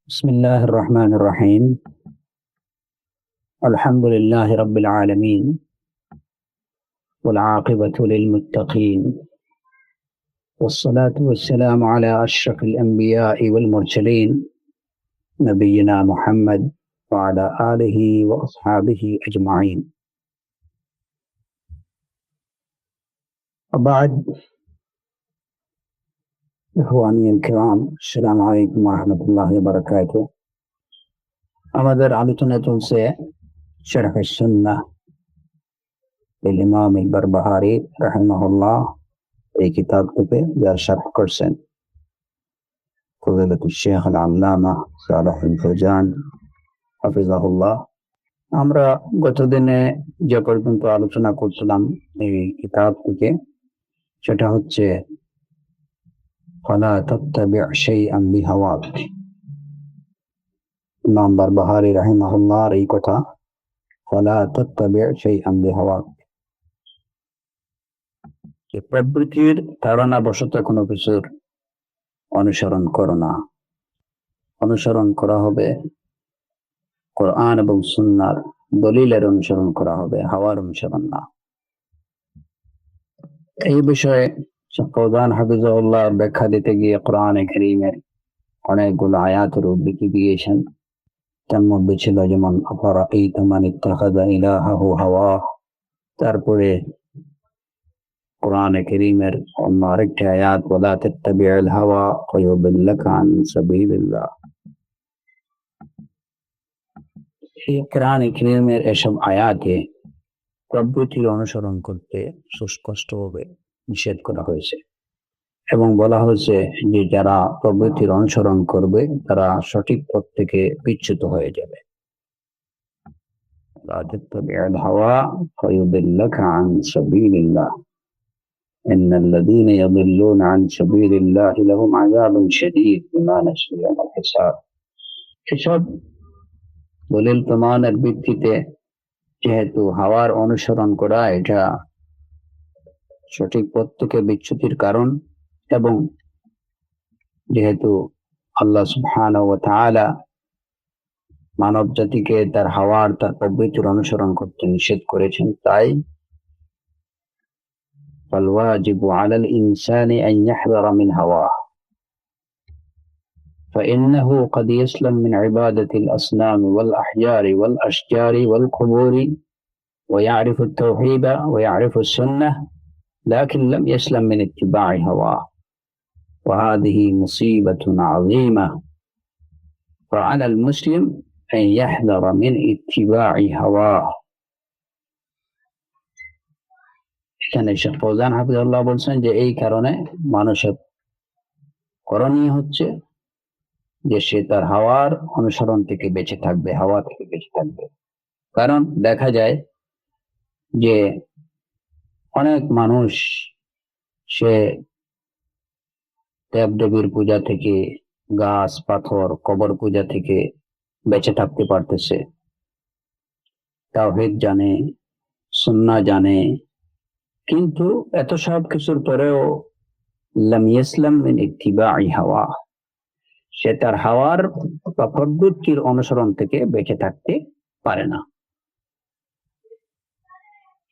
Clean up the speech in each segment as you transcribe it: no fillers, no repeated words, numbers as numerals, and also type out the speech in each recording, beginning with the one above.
بسم الله الرحمن الرحيم. الحمد لله رب العالمين، والعاقبة للمتقين، والصلاة والسلام على أشرف الأنبياء والمرسلين، نبينا محمد وعلى آله وأصحابه أجمعين. وبعد، إخواني الكرام، السلام عليكم ورحمة الله وبركاته. আমাদের আলোচনা চলছে شرح السنة للإمام البربهاري رحمه الله। এই কিতাবটিতে যার শরহ করছেন ফজিলাতুল শেখ আল আল্লামা সালেহ বিন ফৌজান হাফিজাহুল্লাহ। আমরা গতদিনে যে পর্যন্ত আলোচনা করছিলাম এই কিতাব থেকে, সেটা হচ্ছে ফালা তাত্তাবি' শাইআন বিহাওয়াক। ইমাম বারবাহারি রাহিমাহুল্লাহর এই কথা, ফালা তাত্তাবি' শাইআন বিহাওয়াক, যে প্রবৃত্তির ধারণা বশত কোনো কিছুর অনুসরণ করো না। অনুসরণ করা হবে কোরআন এবং সুন্নাহর দলিলের অনুসরণ করা হবে, হাওয়ার অনুসরণ না। এই বিষয়ে ফৌজান হাফিজাহুল্লাহ ব্যাখ্যা দিতে গিয়ে কোরআনে কারীমের অনেকগুলো আয়াতের উদ্ধৃতি দিয়েছেন। তার মধ্যে ছিল যেমন আফারাআইতা মান ইত্তাখাযা ইলাহাহু হাওয়া। তারপরে কোরআনে কারীমের অন্য আরেকটি আয়াত, ওয়ালা তাত্তাবি'ল হাওয়া ফায়ুদিল্লাকা আন সাবিলিল্লাহ। এই কোরআনে কারীমের এসব আয়াতে প্রবৃত্তির অনুসরণ করতে সুস্পষ্টভাবে নিষেধ করা হয়েছে এবং বলা হয়েছে যে যারা প্রবৃত্তির অনুসরণ করবে তারা সঠিক পথ থেকে বিচ্যুত হয়ে যাবে। লা তাত্তাবি'ল হাওয়া ফায়ুদিল্লাকা আন সাবিলিল্লাহ, ইন্নাল্লাযীনা ইয়াদিল্লুনা আন সাবিলিল্লাহি লাহুম আযাবুন শাদীদ বিমা নাসু ইয়াওমাল হিসাব। এসব দলিল প্রমাণের ভিত্তিতে যেহেতু হাওয়ার অনুসরণ করা এটা সঠিক পথ থেকে বিচ্যুতির কারণ, এবং যেহেতু আল্লাহ সুবহানাহু ওয়া তাআলা মানব জাতিকে তার হাওয়ার, তার প্রবৃত্তির অনুসরণ করতে নিষেধ করেছেন, তাই فالواجب على الإنسان أن يحذر من هواه فإنه قد يسلم من عبادة الأصنام والأحجار والأشجار والقبور ويعرف التوحيد ويعرف السنة، لكن لم يسلم من اتباع هواه، وهذه مصيبة عظيمة، فعلى المسلم أن يحذر من اتباع هواه। এখানে শেখ ফৌজান হাফিজাহুল্লাহ বলছেন যে এই কারণে মানুষের করণীয় হচ্ছে যে সে তার হাওয়ার অনুসরণ থেকে বেঁচে থাকবে, হাওয়া থেকে বেঁচে থাকবে। কারণ দেখা যায় যে অনেক মানুষ সে দেবদেবীর পূজা থেকে, গাছ পাথর কবর পূজা থেকে বেঁচে থাকতে পারতেছে, তাওহীদ জানে, সুন্নাহ জানে, কিন্তু এত সব কিছুর পরেও লাম ইয়াসলাম মিন ইত্তিবাই হাওয়া, সে তার হাওয়ার বা প্রবৃত্তির অনুসরণ থেকে বেঁচে থাকতে পারে না।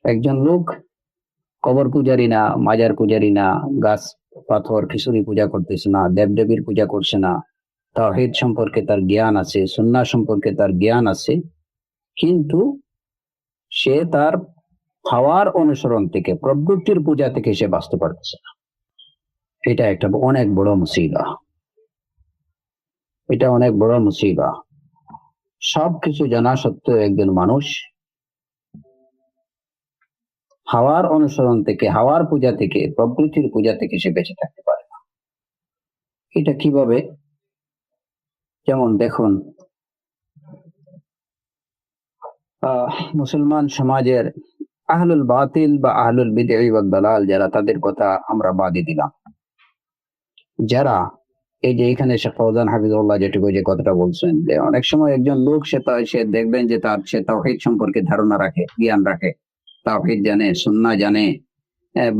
একজন লোক কবর পূজারী না, মাজার পূজারী না, গাছ পাথর খিচুড়ি পূজা করতেছে না, দেবদেবীর পূজা করছে না, তাওহীদ সম্পর্কে তার জ্ঞান আছে, সুন্নাহ সম্পর্কে তার জ্ঞান আছে, কিন্তু সে তার হাওয়ার অনুসরণ থেকে, প্রবৃত্তির পূজা থেকে সে বাঁচতে পারতেছে না। এটা একটা অনেক বড় মুসিবা, এটা অনেক বড় মুসিবা। সবকিছু জানা সত্ত্বেও একজন মানুষ হাওয়ার অনুসরণ থেকে, হাওয়ার পূজা থেকে, প্রবৃত্তির পূজা থেকে সে বেঁচে থাকতে পারে না। এটা কিভাবে? যেমন দেখুন, মুসলমান সমাজের আহলুল বাতিল বা আহলুল বিদআ ওয়াদ দালাল যারা, তাদের কথা আমরা বাদই দিলাম। যারা এই যে এখানে শেখ ফৌজান হাফিজাহুল্লাহ যেটুকু যে কথাটা বলছেন, যে অনেক সময় একজন লোক সে দেখবেন যে সে তাওহীদ সম্পর্কে ধারণা রাখে, জ্ঞান রাখে, তাওহীদ জানে, সুন্নাহ জানে,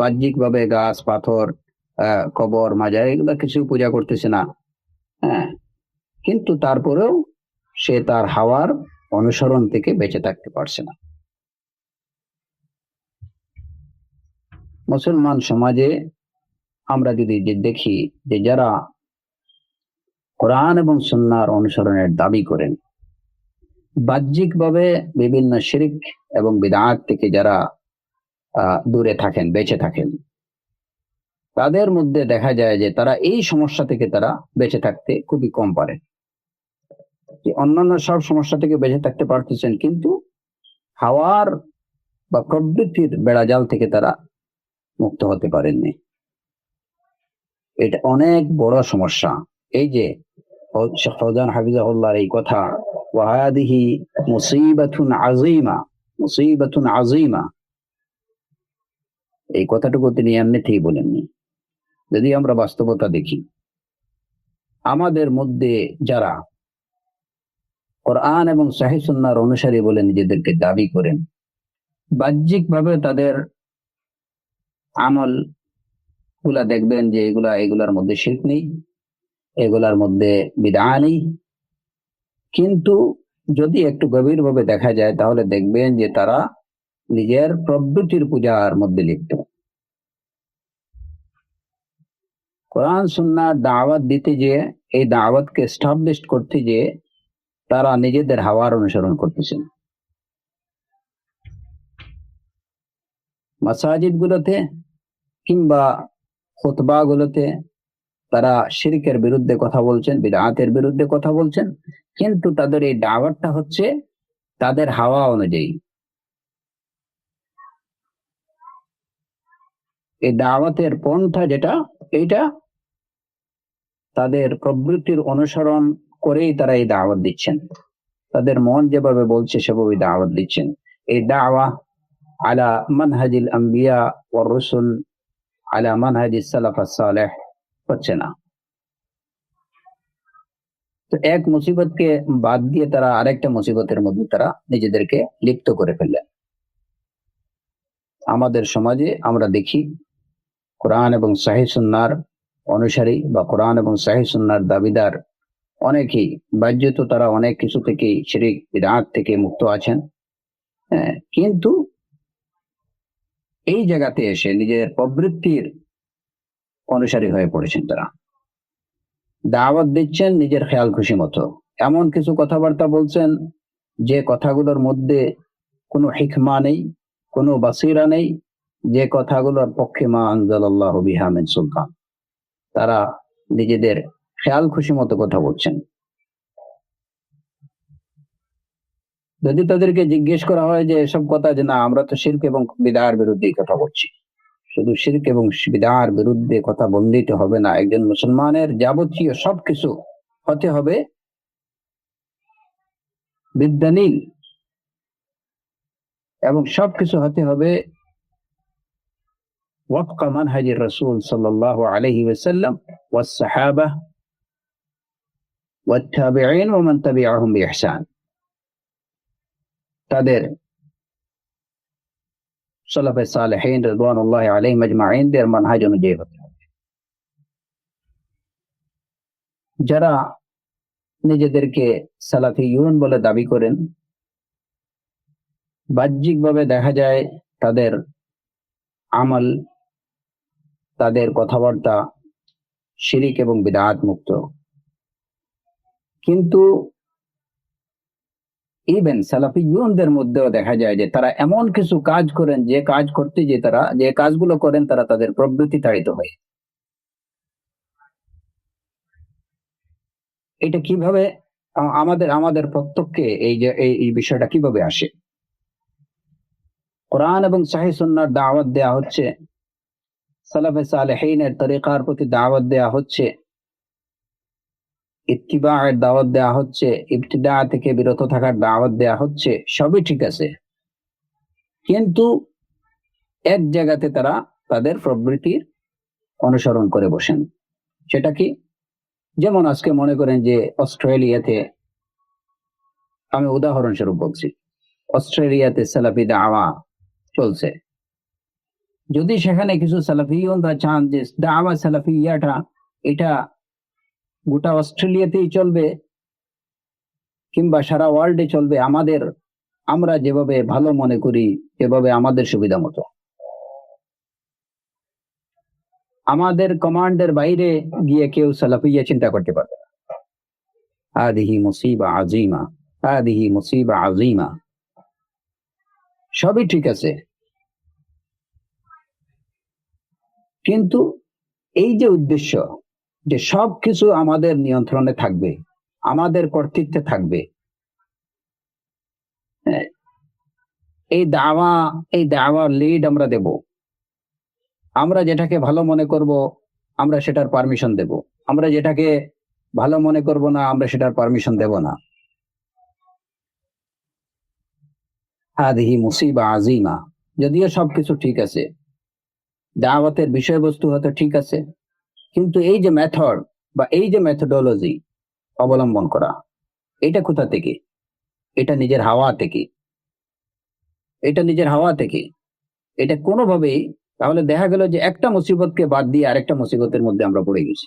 বাহ্যিক ভাবে গাছ পাথর কবর মাজার এগুলা কিছু পূজা করতেছে না, হ্যাঁ, কিন্তু তারপরেও সে তার হাওয়ার অনুসরণ থেকে বেঁচে থাকতে পারছে না। মুসলমান সমাজে আমরা যদি দেখি যে যারা কোরআন এবং সুন্নাহর অনুসরণের দাবি করেন, বাহ্যিকভাবে বিভিন্ন শিরক এবং বিদআত থেকে যারা দূরে থাকেন, বেঁচে থাকেন, তাদের মধ্যে দেখা যায় যে তারা এই সমস্যা থেকে তারা বেঁচে থাকতে খুবই কম পারে। অন্যান্য সব সমস্যা থেকে বেঁচে থাকতে পারতেছেন, কিন্তু হাওয়ার বা প্রবৃত্তির বেড়াজাল থেকে তারা মুক্ত হতে পারেননি। এটা অনেক বড় সমস্যা। এই যে ফৌজান হাফিজাহুল্লাহর এই কথা, ওয়াহাদিহি মুসিবাতুন আযীমা, মুসিবাতুন আযীমা, এই কথাটুকু তিনি এমনিতেই বলেননি। যদি আমরা বাস্তবতা দেখি, আমাদের মধ্যে যারা কোরআন এবং সহিহ সুন্নাহর অনুসারী বলে নিজেদেরকে দাবি করেন, বাহ্যিকভাবে তাদের আমল গুলা দেখবেন যে এগুলার মধ্যে শিরক নেই, এগুলার মধ্যে বিদআ নেই, কিন্তু যদি একটু গভীরভাবে দেখা যায় তাহলে দেখবেন যে তারা নিজের প্রবৃত্তির পূজার মধ্যে লিপ্ত। কোরআন সুন্নাহর দাওয়াত দিতে যে, এই দাওয়াতকে এস্টাবলিশ করতে যে তারা নিজেদের হাওয়ার অনুসরণ করতেছেন। মাসাজিদ গুলোতে কিংবা খুতবা গুলোতে তারা শিরকের বিরুদ্ধে কথা বলছেন, বিদআতের বিরুদ্ধে কথা বলছেন, কিন্তু তাদের এই দাওয়াতটা হচ্ছে তাদের হাওয়া অনুযায়ী। এই দাওয়াতের পন্থা যেটা, এইটা তাদের প্রবৃত্তির অনুসরণ করেই তারা এই দাওয়াত দিচ্ছেন। তাদের মন যেভাবে বলছে সেভাবে দাওয়াত দিচ্ছেন। এই দাওয়া আলা মানহাজিল আম্বিয়া ওয়ার রাসূল, আলা মানহাজিস সালাফ সালেহ হচ্ছে না। তো এক মুসিবতকে বাদ দিয়ে তারা আরেকটা মুসিবতের মধ্যে তারা নিজেদেরকে লিপ্ত করে ফেললেন। আমাদের সমাজে আমরা দেখি কোরআন এবং সহিহ সুন্নাহর অনুসারী বা কোরআন এবং সহিহ সুন্নাহর দাবিদার অনেকেই বাহ্যত তারা অনেক কিছু থেকে, শিরক বিদআত থেকে মুক্ত আছেন, কিন্তু এই জায়গাতে এসে নিজের প্রবৃত্তির অনুসারী হয়ে পড়েছেন। তারা দাওয়াত দিচ্ছেন নিজের খেয়াল খুশি মতো, এমন কিছু কথাবার্তা বলছেন যে কথাগুলোর মধ্যে কোনো হিকমা নেই, কোনো বাসিরা নেই, যে কথাগুলোর পক্ষে মা আনজালাল্লাহু বিহা মিন সুলতান। তারা নিজেদের খেয়াল খুশি মতো কথা বলছেন। যদি তাদেরকে জিজ্ঞেস করা হয় যে এসব কথা, যে না, আমরা তো শিরক এবং বিদআর বিরুদ্ধে কথা বলছি, শুধু শিরক এবং বিদআর বিরুদ্ধে কথা বললেই তো হবে না। একজন মুসলমানের যাবতীয় সবকিছু হতে হবে বিদ্যানীল, এবং সবকিছু হতে হবে ওয়াফকা মানহাজির রাসূল সাল্লাল্লাহু আলাইহি ওয়াসাল্লাম ওয়াস সাহাবা ওয়াত তাবিঈন ওয়া মান তাবিআহুম বিইহসান। তাদের সালাফে সালেহিন রিদওয়ানুল্লাহি আলাইহিম আজমাইন দের মানহাজ অনুযায়ী হতে হবে। যারা নিজেদেরকে সালাফিয়ুন বলে দাবি করেন, বাহ্যিকভাবে দেখা যায় তাদের আমল, তাদের কথাবার্তা শিরিক এবং বিদআত মুক্ত, কিন্তু ইভেন সালাফিয়ুনদের মধ্যেও দেখা যায় যে তারা এমন কিছু কাজ করেন, যে কাজ করতে যে তারা যে কাজগুলো করেন তারা তাদের প্রবৃত্তি তাড়িত হয়। এটা কিভাবে আমাদের আমাদের প্রত্যেককে এই বিষয়টা কিভাবে আসে? কোরআন এবং সহিহ সুন্নাহর দাওয়াত দেয়া হচ্ছে, সালাফে সালেহিনের তরিকার প্রতি দাওয়াত দেয়া হচ্ছে, ইত্তিবায়ের দাওয়াত দেয়া হচ্ছে, ইবতিদা থেকে বিরত থাকার দাওয়াত দেয়া হচ্ছে, সবই ঠিক আছে, কিন্তু এক জায়গাতে তারা তাদের প্রবৃত্তির অনুসরণ করে বসেন। সেটা কি? যেমন আজকে মনে করেন যে অস্ট্রেলিয়াতে, আমি উদাহরণস্বরূপ বলছি, অস্ট্রেলিয়াতে সালাফি দাওয়া চলছে। যদি সেখানে কিছু সালাফিয়নরা চান যে দাওয়া সালাফিয়াটা এটা গোটা অস্ট্রেলিয়াতেই চলবে, কিংবা সারা ওয়ার্ল্ডে চলবে আমরা যেভাবে ভালো মনে করি, যেভাবে আমাদের সুবিধা মতো। আমাদের কমান্ডের বাইরে গিয়ে কেউ সালাফিয়া চিন্তা করতে পারবে না। হাদিহি মুসিবা আজিমা, হাদিহি মুসিবা আজিমা। সবই ঠিক আছে, কিন্তু এই যে উদ্দেশ্য যে সবকিছু আমাদের নিয়ন্ত্রণে থাকবে, আমাদের কর্তৃত্বে থাকবে, এই দাওয়ার লিড আমরা দেব। আমরা যেটাকে ভালো মনে করব আমরা সেটার পারমিশন দেব, আমরা যেটাকে ভালো মনে করব না আমরা সেটার পারমিশন দেব না। হাদিহি মুসিবা আজিমা। যদিও সবকিছু ঠিক আছে, দাওয়াতের বিষয়বস্তু হয়তো ঠিক আছে, কিন্তু এই যে মেথড বা এই যে মেথোডোলজি অবলম্বন করা, এটা কোথা থেকে? এটা নিজের হাওয়া থেকে, এটা নিজের হাওয়া থেকে। এটা কোনোভাবেই, তাহলে দেখা গেল যে একটা মুসিবতকে বাদ দিয়ে আরেকটা মুসিবতের মধ্যে আমরা পড়ে গেছি।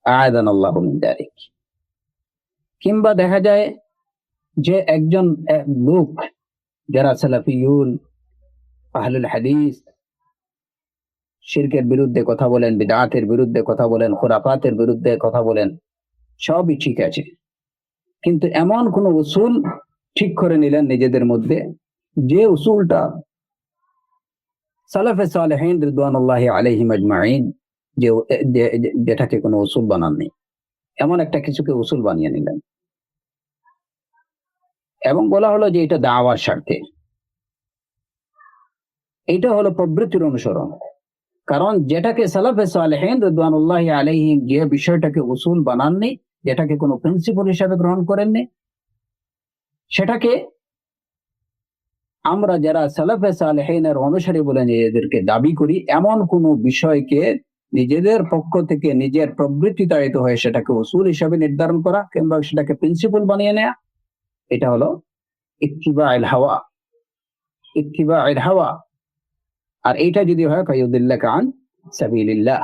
আযানাল্লাহু মিন যালিক। কিংবা দেখা যায় যে একজন লোক, যারা সালাফিয়ুন, আহলুল হাদিস, শিরকের বিরুদ্ধে কথা বলেন, বিদআতের বিরুদ্ধে কথা বলেন, খুরাফাতের বিরুদ্ধে কথা বলেন, সবই ঠিক আছে, কিন্তু এমন কোন উসুল ঠিক করে নিলেন নিজেদের মধ্যে যে উসুলটা সালাফে সালেহিন রিদওয়ানুল্লাহি আলাইহিম আজমাইন যেটাকে কোনো উসুল বানাননি, এমন একটা কিছুকে উসুল বানিয়ে নিলেন এবং বলা হলো যে এটা দাওয়ার স্বার্থে। এটা হলো প্রবৃত্তির অনুসরণ। কারণ যেটাকে সালাফে সালেহিন রিদওয়ানুল্লাহি আলাইহিম যে বিষয়টাকে উসুল বানাননি, যেটাকে কোনো প্রিন্সিপাল হিসাবে গ্রহণ করেননি, সেটাকে আমরা যারা সালাফে সালেহিনের অনুসারী বলে নিজেদেরকে দাবি করি, এমন কোন বিষয়কে নিজেদের পক্ষ থেকে নিজের প্রবৃত্তি তাড়িত হয়ে সেটাকে উসুল হিসাবে নির্ধারণ করা কিংবা সেটাকে প্রিন্সিপাল বানিয়ে নেয়া, এটা হলো ইত্তিবাউল হাওয়া, ইত্তিবাউল হাওয়া। আর এইটা যদি হয় ফায়ুদিল্লাকা আন সাবিলিল্লাহ,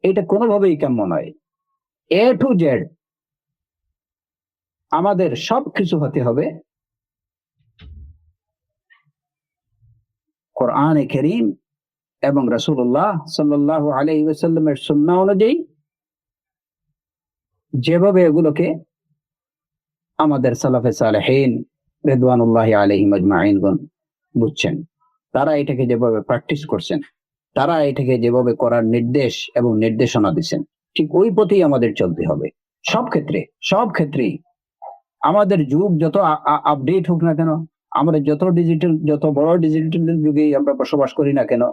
এটা কোনোভাবেই কাম্য নয়। এ টু জেড আমাদের সবকিছু হতে হবে কোরআনে কারীম এবং রাসূলুল্লাহ সাল্লাল্লাহু আলাইহি ওয়াসাল্লামের সুন্নাহ অনুযায়ী, যেভাবে এগুলোকে আমাদের সালাফে সালেহিন রিদওয়ানুল্লাহি আলাইহিম আজমাইন বুঝছেন, তারা এটাকে যেভাবে প্র্যাকটিস করছেন, তারা এটাকে যেভাবে করার নির্দেশ এবং নির্দেশনা দিচ্ছেন, ঠিক ওই পথেই আমাদের চলতে হবে সব ক্ষেত্রে। সব ক্ষেত্রেই আমাদের যুগ যত আপডেট হোক না কেন, আমরা যত বড় ডিজিটাল যুগেই আমরা বসবাস করি না কেন,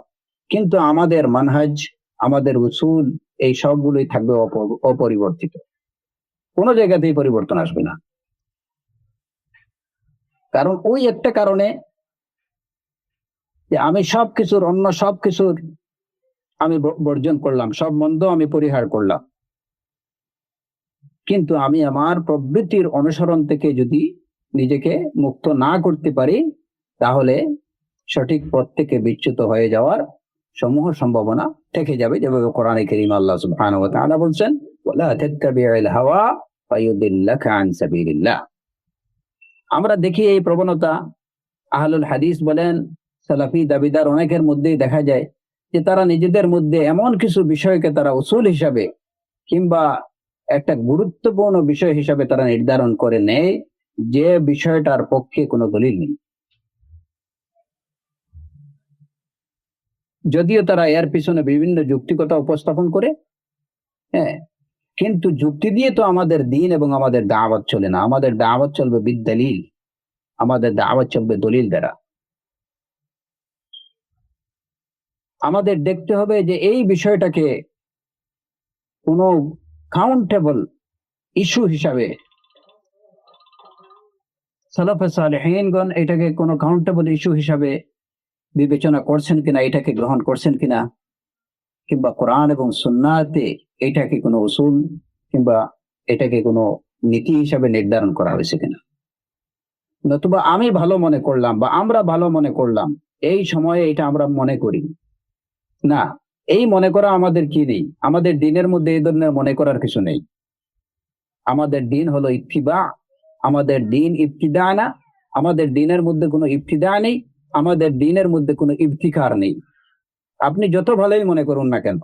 কিন্তু আমাদের মানহাজ, আমাদের উসুল, এই সবগুলোই থাকবে অপরিবর্তিত। কোনো জায়গাতেই পরিবর্তন আসবে না। কারণ ওই একটা কারণে যে আমি অন্য সবকিছুর আমি বর্জন করলাম, সব মন্দ আমি পরিহার করলাম, কিন্তু আমি আমার প্রবৃত্তির অনুসরণ থেকে যদি নিজেকে মুক্ত না করতে পারি, তাহলে সঠিক পথ থেকে বিচ্যুত হয়ে যাওয়ার সমূহ সম্ভাবনা থেকে যাবে। যেভাবে কোরআনে কারীম আল্লাহ সুবহানাহু ওয়া তাআলা বলছেন, ওয়ালা তাত্তাবিউল হাওয়া ফায়ুদিল্লাকা আন সাবিলিল্লাহ। আমরা দেখি এই প্রবণতা আহলুল হাদিস বলেন, সালাফি দাবিদার অনেকের মধ্যেই দেখা যায় যে তারা নিজেদের মধ্যে এমন কিছু বিষয়কে তারা উসুল হিসাবে কিংবা একটা গুরুত্বপূর্ণ বিষয় হিসাবে তারা নির্ধারণ করে নেয়, যে বিষয়টার পক্ষে কোনো দলিল নেই, যদিও তারা এর পিছনে বিভিন্ন যুক্তিকতা উপস্থাপন করে। হ্যাঁ, কিন্তু যুক্তি দিয়ে তো আমাদের দ্বীন এবং আমাদের দাওয়াত চলে না। আমাদের দাওয়াত চলবে বিদ্দালিল, আমাদের দাওয়াত চলবে দলিল দ্বারা। আমাদের দেখতে হবে যে এই বিষয়টাকে কোনো কাউন্টেবল ইস্যু হিসাবে সালাফে সালেহিনগণ এটাকে কোনো কাউন্টেবল ইস্যু হিসাবে বিবেচনা করছেন কিনা, এটাকে গ্রহণ করছেন কিনা, কিংবা কোরআন এবং সুন্নাতে এটাকে কোনো উসুল কিংবা এটাকে কোনো নীতি হিসাবে নির্ধারণ করা হয়েছে কিনা। নতুবা আমি ভালো মনে করলাম বা আমরা ভালো মনে করলাম, এই সময়ে এটা আমরা মনে করি না। এই মনে করা আমাদের কি নেই, আমাদের দিনের মধ্যে এই ধরনের মনে করার কিছু নেই। আমাদের দিন হলো ইত্তিবা, আমাদের দিন ইবতিদা না, আমাদের দিনের মধ্যে কোনো ইবতিদা নেই, আমাদের দিনের মধ্যে কোনো ইবতিকার নেই। আপনি যত ভালোই মনে করুন না কেন,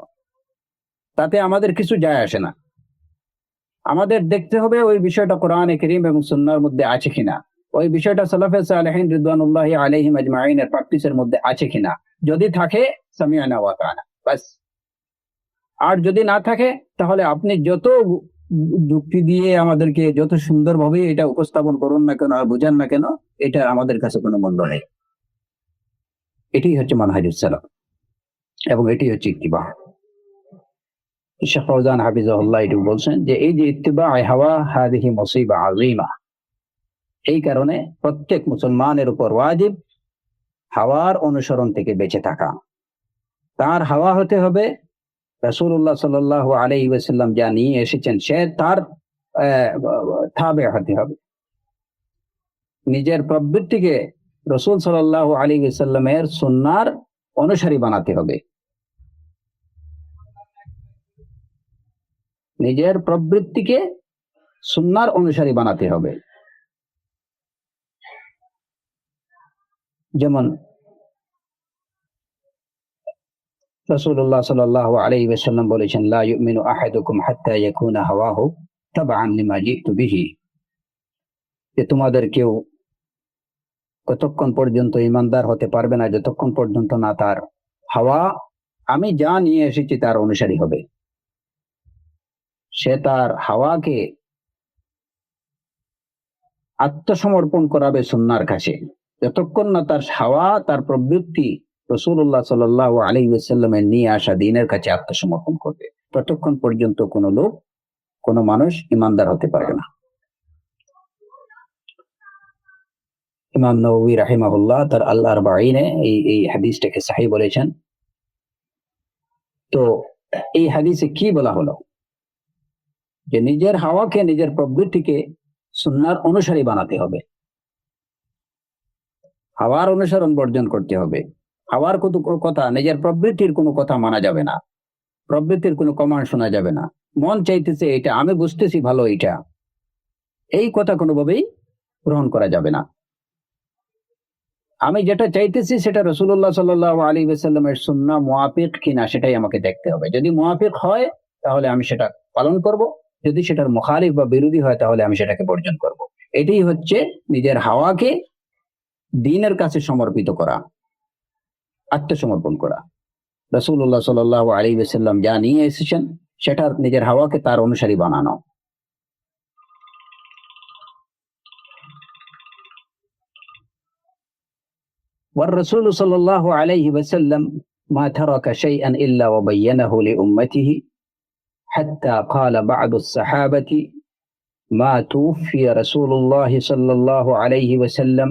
তাতে আমাদের কিছু যায় আসে না। আমাদের দেখতে হবে ওই বিষয়টা কোরআনে কারীম এবং সুন্নাহর মধ্যে আছে কিনা, ওই বিষয়টা সালাফে সালেহিন রিদওয়ানুল্লাহি আলাইহিম আজমাইনের প্র্যাকটিসের মধ্যে আছে কিনা। যদি থাকে সামিআনা ওয়া আতানা, বাস। আর যদি না থাকে তাহলে আপনি যত যুক্তি দিয়ে আমাদেরকে যত সুন্দরভাবে এটা উপস্থাপন করুন না কেন আর বুঝান না কেন, এটা আমাদের কাছে কোনো মূল্য নেই। এটাই হচ্ছে মানহাজুস সালাফ এবং এটাই হচ্ছে ইত্তিবা। শেখ ফাওজান হাফিজাহুল্লাহ এটু বলছেন যে এই যে ইত্তিবা হাওয়া হাদিহি মুসিবা আযীমা, এই কারণে প্রত্যেক মুসলমানের উপর ওয়াজিব হাওয়ার অনুসরণ থেকে বেঁচে থাকা। তার হাওয়া হতে হবে রাসূলুল্লাহ সাল্লাল্লাহু আলাইহি ওয়াসাল্লাম যা নিয়ে এসেছেন সে তার তাবে হতে হবে। নিজের প্রবৃত্তিকে রাসূল সাল্লাল্লাহু আলাইহি ওয়াসাল্লামের সুন্নাহর অনুসারী বানাতে হবে। নিজের প্রবৃত্তিকে সুন্নাহর অনুসারী বানাতে হবে। যেমন রাসূলুল্লাহ সাল্লাল্লাহু আলাইহি ওয়াসাল্লাম বলেছেন, লা ইউমিনু আহাদুকুম হাত্তা ইয়াকুনা হাওয়াহু তাবআন লিমা জিতু বিহি, যে তোমাদের কেউ কতক্ষণ পর্যন্ত ঈমানদার হতে পারবে না যতক্ষণ পর্যন্ত না তার হাওয়া আমি যা নিয়ে এসেছি তার অনুসারী হবে। সে তার হাওয়াকে আত্মসমর্পণ করাবে সুন্নাহর কাছে, যতক্ষণ না তার হাওয়া তার প্রবৃত্তি রাসূলুল্লাহ সাল্লাল্লাহু আলাইহি ওয়াসাল্লামের নিয়ে আসা দ্বীনের কাছে আত্মসমর্পণ করবে, ততক্ষণ পর্যন্ত কোনো লোক কোনো মানুষ ঈমানদার হতে পারবে না। ইমাম নববী রাহিমাহুল্লাহ তার আল আরবাঈনে এই হাদিসটাকে সহিহ বলেছেন। তো এই হাদিসে কি বলা হলো, যে নিজের হাওয়াকে নিজের প্রবৃত্তিকে সুন্নাহর অনুসারী বানাতে হবে, হাওয়ার অনুসরণ বর্জন করতে হবে। হাওয়ার কোনো কথা, নিজের প্রবৃত্তির কোনো কথা মানা যাবে না, প্রবৃত্তির কোনো কমান্ড শোনা যাবে না। মন চাইতেছে এটা, আমি বুঝতেছি ভালো এটা, এই কথা কোনোভাবেই গ্রহণ করা যাবে না। আমি যেটা চাইতেছি সেটা রাসূলুল্লাহ সাল্লাল্লাহু আলাইহি ওয়াসাল্লামের সুন্নাহ মুওয়াফিক কিনা সেটাই আমাকে দেখতে হবে। যদি মুওয়াফিক হয় তাহলে আমি সেটা পালন করব, যদি সেটার মুখালিফ বা বিরোধী হয় তাহলে আমি সেটাকে বর্জন করব। এটাই হচ্ছে নিজের হাওয়াকে দ্বীনের কাছে সমর্পিত করা, আত্মসমর্পণ করা। রাসূলুল্লাহ সাল্লাল্লাহু আলাইহি ওয়াসাল্লাম যা নিয়ে এসেছেন সেটার নিজের হাওয়াকে তার অনুসারী বানানো। والرسول صلى الله عليه وسلم ما ترك شيئا إلا وبينه لأمته، حتى قال بعض الصحابة ما توفي رسول الله صلى الله عليه وسلم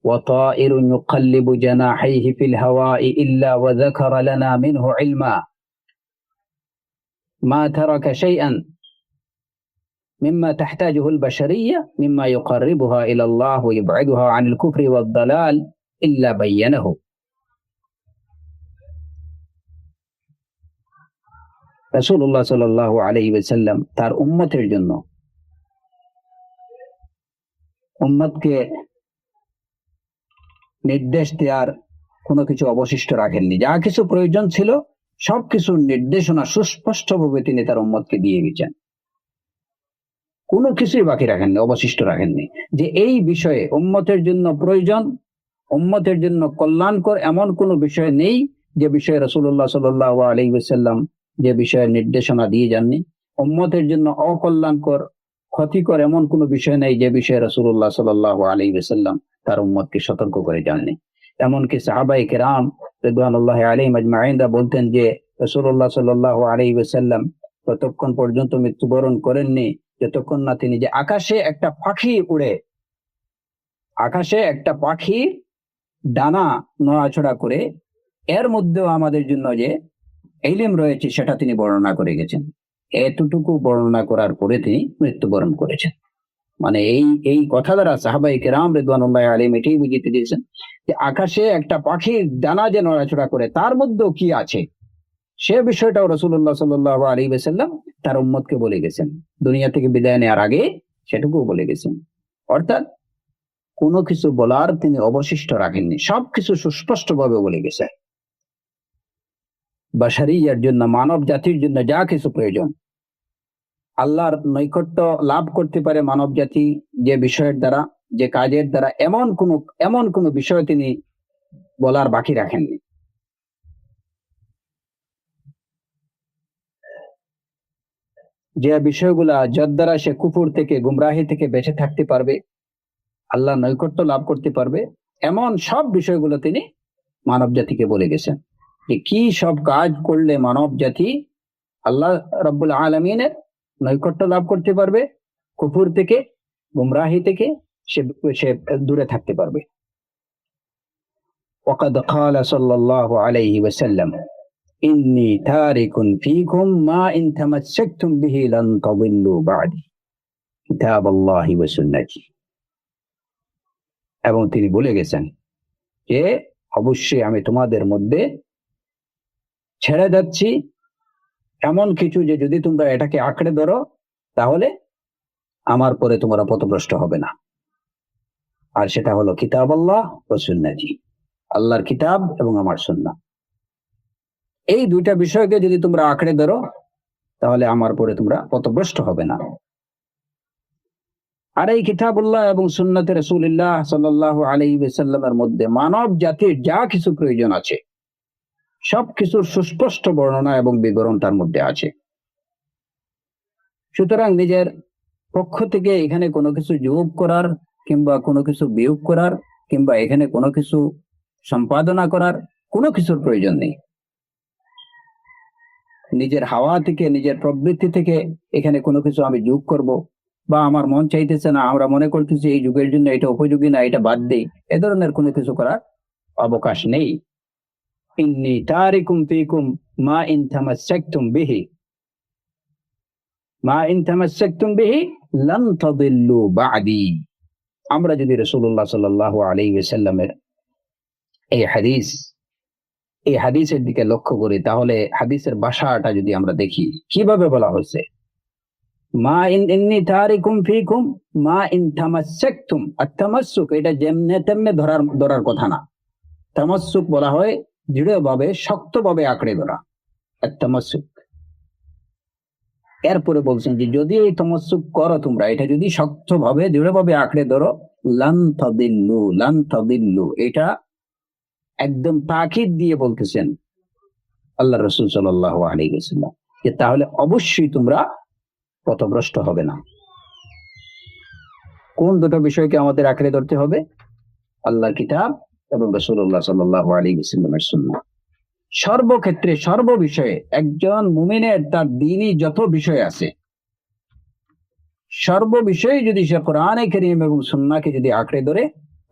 وطائر يقلب جناحيه في الهواء إلا وذكر لنا منه علما، ما ترك شيئا مما تحتاجه البشرية مما يقربها إلى الله ويبعدها عن الكفر والضلال إلا بينه। রাসূলুল্লাহ সাল্লাল্লাহু আলাইহি ওয়াসাল্লাম তার উম্মতের জন্য উম্মতকে নির্দেশ দেওয়ার কোনো কিছু অবশিষ্ট রাখেননি। যা কিছু প্রয়োজন ছিল সবকিছুর নির্দেশনা সুস্পষ্টভাবে তিনি তার উম্মতকে দিয়ে গেছেন, কোনো কিছুই বাকি রাখেননি, অবশিষ্ট রাখেননি। যে এই বিষয়ে উম্মতের জন্য প্রয়োজন, উম্মতের জন্য কল্যাণকর এমন কোনো বিষয় নেই যে বিষয়ে রাসূলুল্লাহ সাল্লাল্লাহু আলাইহি ওয়াসাল্লাম যে বিষয়ে নির্দেশনা দিয়ে যাননি। উম্মতের জন্য অকল্যাণকর ক্ষতিকর এমন কোনো বিষয় নেই যে বিষয়ে রাসূলুল্লাহ সাল্লাল্লাহু আলাইহি ওয়াসাল্লাম তার উম্মতকে সতর্ক করে যাননি। এমনকি সাহাবায়ে কেরাম রিদওয়ানুল্লাহি আলাইহিম আজমাইনরা বলতেন যে রাসূলুল্লাহ সাল্লাল্লাহু আলাইহি ওয়াসাল্লাম ততক্ষণ পর্যন্ত মৃত্যুবরণ করেননি যতক্ষণ না তিনি যে আকাশে একটা পাখি উড়ে, আকাশে একটা পাখি ডানা নড়াচড়া করে এর মধ্যেও আমাদের জন্য যে ইলম রয়েছে সেটা তিনি বর্ণনা করে গেছেন। এতটুকু বর্ণনা করার পরে তিনি মৃত্যুবরণ করেছেন। মানে এই কথা দ্বারা সাহাবায়ে কেরাম রিদওয়ানুল্লাহি আলাইহিম এটাই বুঝিয়ে দিয়েছেন যে আকাশে একটা পাখির ডানা যে নড়াচড়া করে তার মধ্যেও কি আছে, সে বিষয়টাও রাসূলুল্লাহ সাল্লাল্লাহু আলাইহি ওয়াসাল্লাম তার উম্মতকে বলে গেছেন, দুনিয়া থেকে বিদায় নেওয়ার আগে সেটুকুও বলে গেছেন। অর্থাৎ কোনো কিছু বলার তিনি অবশিষ্ট রাখেননি, সবকিছু সুস্পষ্টভাবে বলে গেছেন। বাশারিয়ার জন্য, মানব জাতির জন্য যা কিছু প্রয়োজন, আল্লাহর নৈকট্য লাভ করতে পারে মানব জাতি যে বিষয়ের দ্বারা, যে কাজের দ্বারা, এমন কোন বিষয় তিনি বলার বাকি রাখেননি। যে বিষয়গুলা যার দ্বারা সে কুফর থেকে, গুমরাহি থেকে বেঁচে থাকতে পারবে, আল্লাহ নৈকট্য লাভ করতে পারবে, এমন সব বিষয়গুলো তিনি মানব জাতিকে বলে গেছেন যে কি সব কাজ করলে মানব জাতি আল্লাহ রাব্বুল আলামিনের নৈকট্য লাভ করতে পারবে, কুফর থেকে, গুমরাহি থেকে সে সে দূরে থাকতে পারবে। وقد قال صلى الله عليه وسلم إني تارك فيكم ما إن تمسكتم به لن تضلوا بعدي كتاب الله وسنتي। এবং তিনি বলে গেছেন যে অবশ্যই আমি তোমাদের মধ্যে ছেড়ে যাচ্ছি এমন কিছু যে যদি তোমরা এটাকে আঁকড়ে ধরো তাহলে আমার পরে তোমরা পথভ্রষ্ট হবে না। আর সেটা হলো কিতাব আল্লাহ ওয়া সুন্নতি, আল্লাহর কিতাব এবং আমার সুন্নাহ। এই দুইটা বিষয়কে যদি তোমরা আঁকড়ে ধরো তাহলে আমার পরে তোমরা পথভ্রষ্ট হবে না। আর এই কিতাবুল্লাহ এবং সুন্নতে রাসূলুল্লাহ সাল্লাল্লাহু আলাইহি ওয়াসাল্লামের মধ্যে মানব জাতির যা কিছু প্রয়োজন আছে সবকিছুর সুস্পষ্ট বর্ণনা এবং বিবরণ তার মধ্যে আছে। সুতরাং নিজের পক্ষ থেকে এখানে কোনো কিছু যোগ করার কিংবা কোনো কিছু বিয়োগ করার কিংবা এখানে কোনো কিছু সম্পাদনা করার কোনো কিছুর প্রয়োজন নেই। নিজের হাওয়া থেকে, নিজের প্রবৃত্তি থেকে এখানে কোনো কিছু আমি যোগ করব, বা আমার মন চাইতেছে না, আমরা মনে করতেছি এই যুগের জন্য এটা উপযোগী না, এটা বাদ দেই, এ ধরনের কোনো কিছু করার অবকাশ নেই। ইন্নী তারিকুম ফীকুম মা ইন তামাসসাকতুম বিহি লান তাদিল্লু বা'দি। আমরা যদি রাসূলুল্লাহ সাল্লাল্লাহু আলাইহি ওয়াসাল্লামের এই হাদিসের দিকে লক্ষ্য করি তাহলে হাদিসের ভাষাটা যদি আমরা দেখি কিভাবে বলা হয়েছে, মা ইন্নী তারিকুম ফীকুম মা ইন তামাসসাকতুম। আত-তামাসসুক এটা যেমনে তেমনে ধরার কথা না। তামাসসুক বলা হয় দৃঢ়ভাবে, শক্তভাবে আঁকড়ে ধরা, আত-তামাসসুক। এরপরে বলছেন যে যদি এই তামাসসুক করো তোমরা, এটা যদি শক্তভাবে দৃঢ়ভাবে আঁকড়ে ধরো, লান তাদিল্লু, এটা একদম তাকিদ দিয়ে বলতেছেন আল্লাহ রাসূল সাল্লাল্লাহু আলাইহি ওয়াসাল্লাম যে তাহলে অবশ্যই তোমরা পথভ্রষ্ট হবে না। কোন দুটো বিষয়কে আমাদের আঁকড়ে ধরতে হবে? আল্লাহর কিতাব এবং রাসূলুল্লাহ সাল্লাল্লাহু আলাইহি ওয়াসাল্লামের সুন্নাহ। সর্বক্ষেত্রে, সর্ববিষয়ে একজন মুমিনের তার দ্বীনি যত বিষয় আছে সর্ববিষয়ে যদি সে কোরআনে কারীম এবং সুন্নাহকে যদি আঁকড়ে ধরে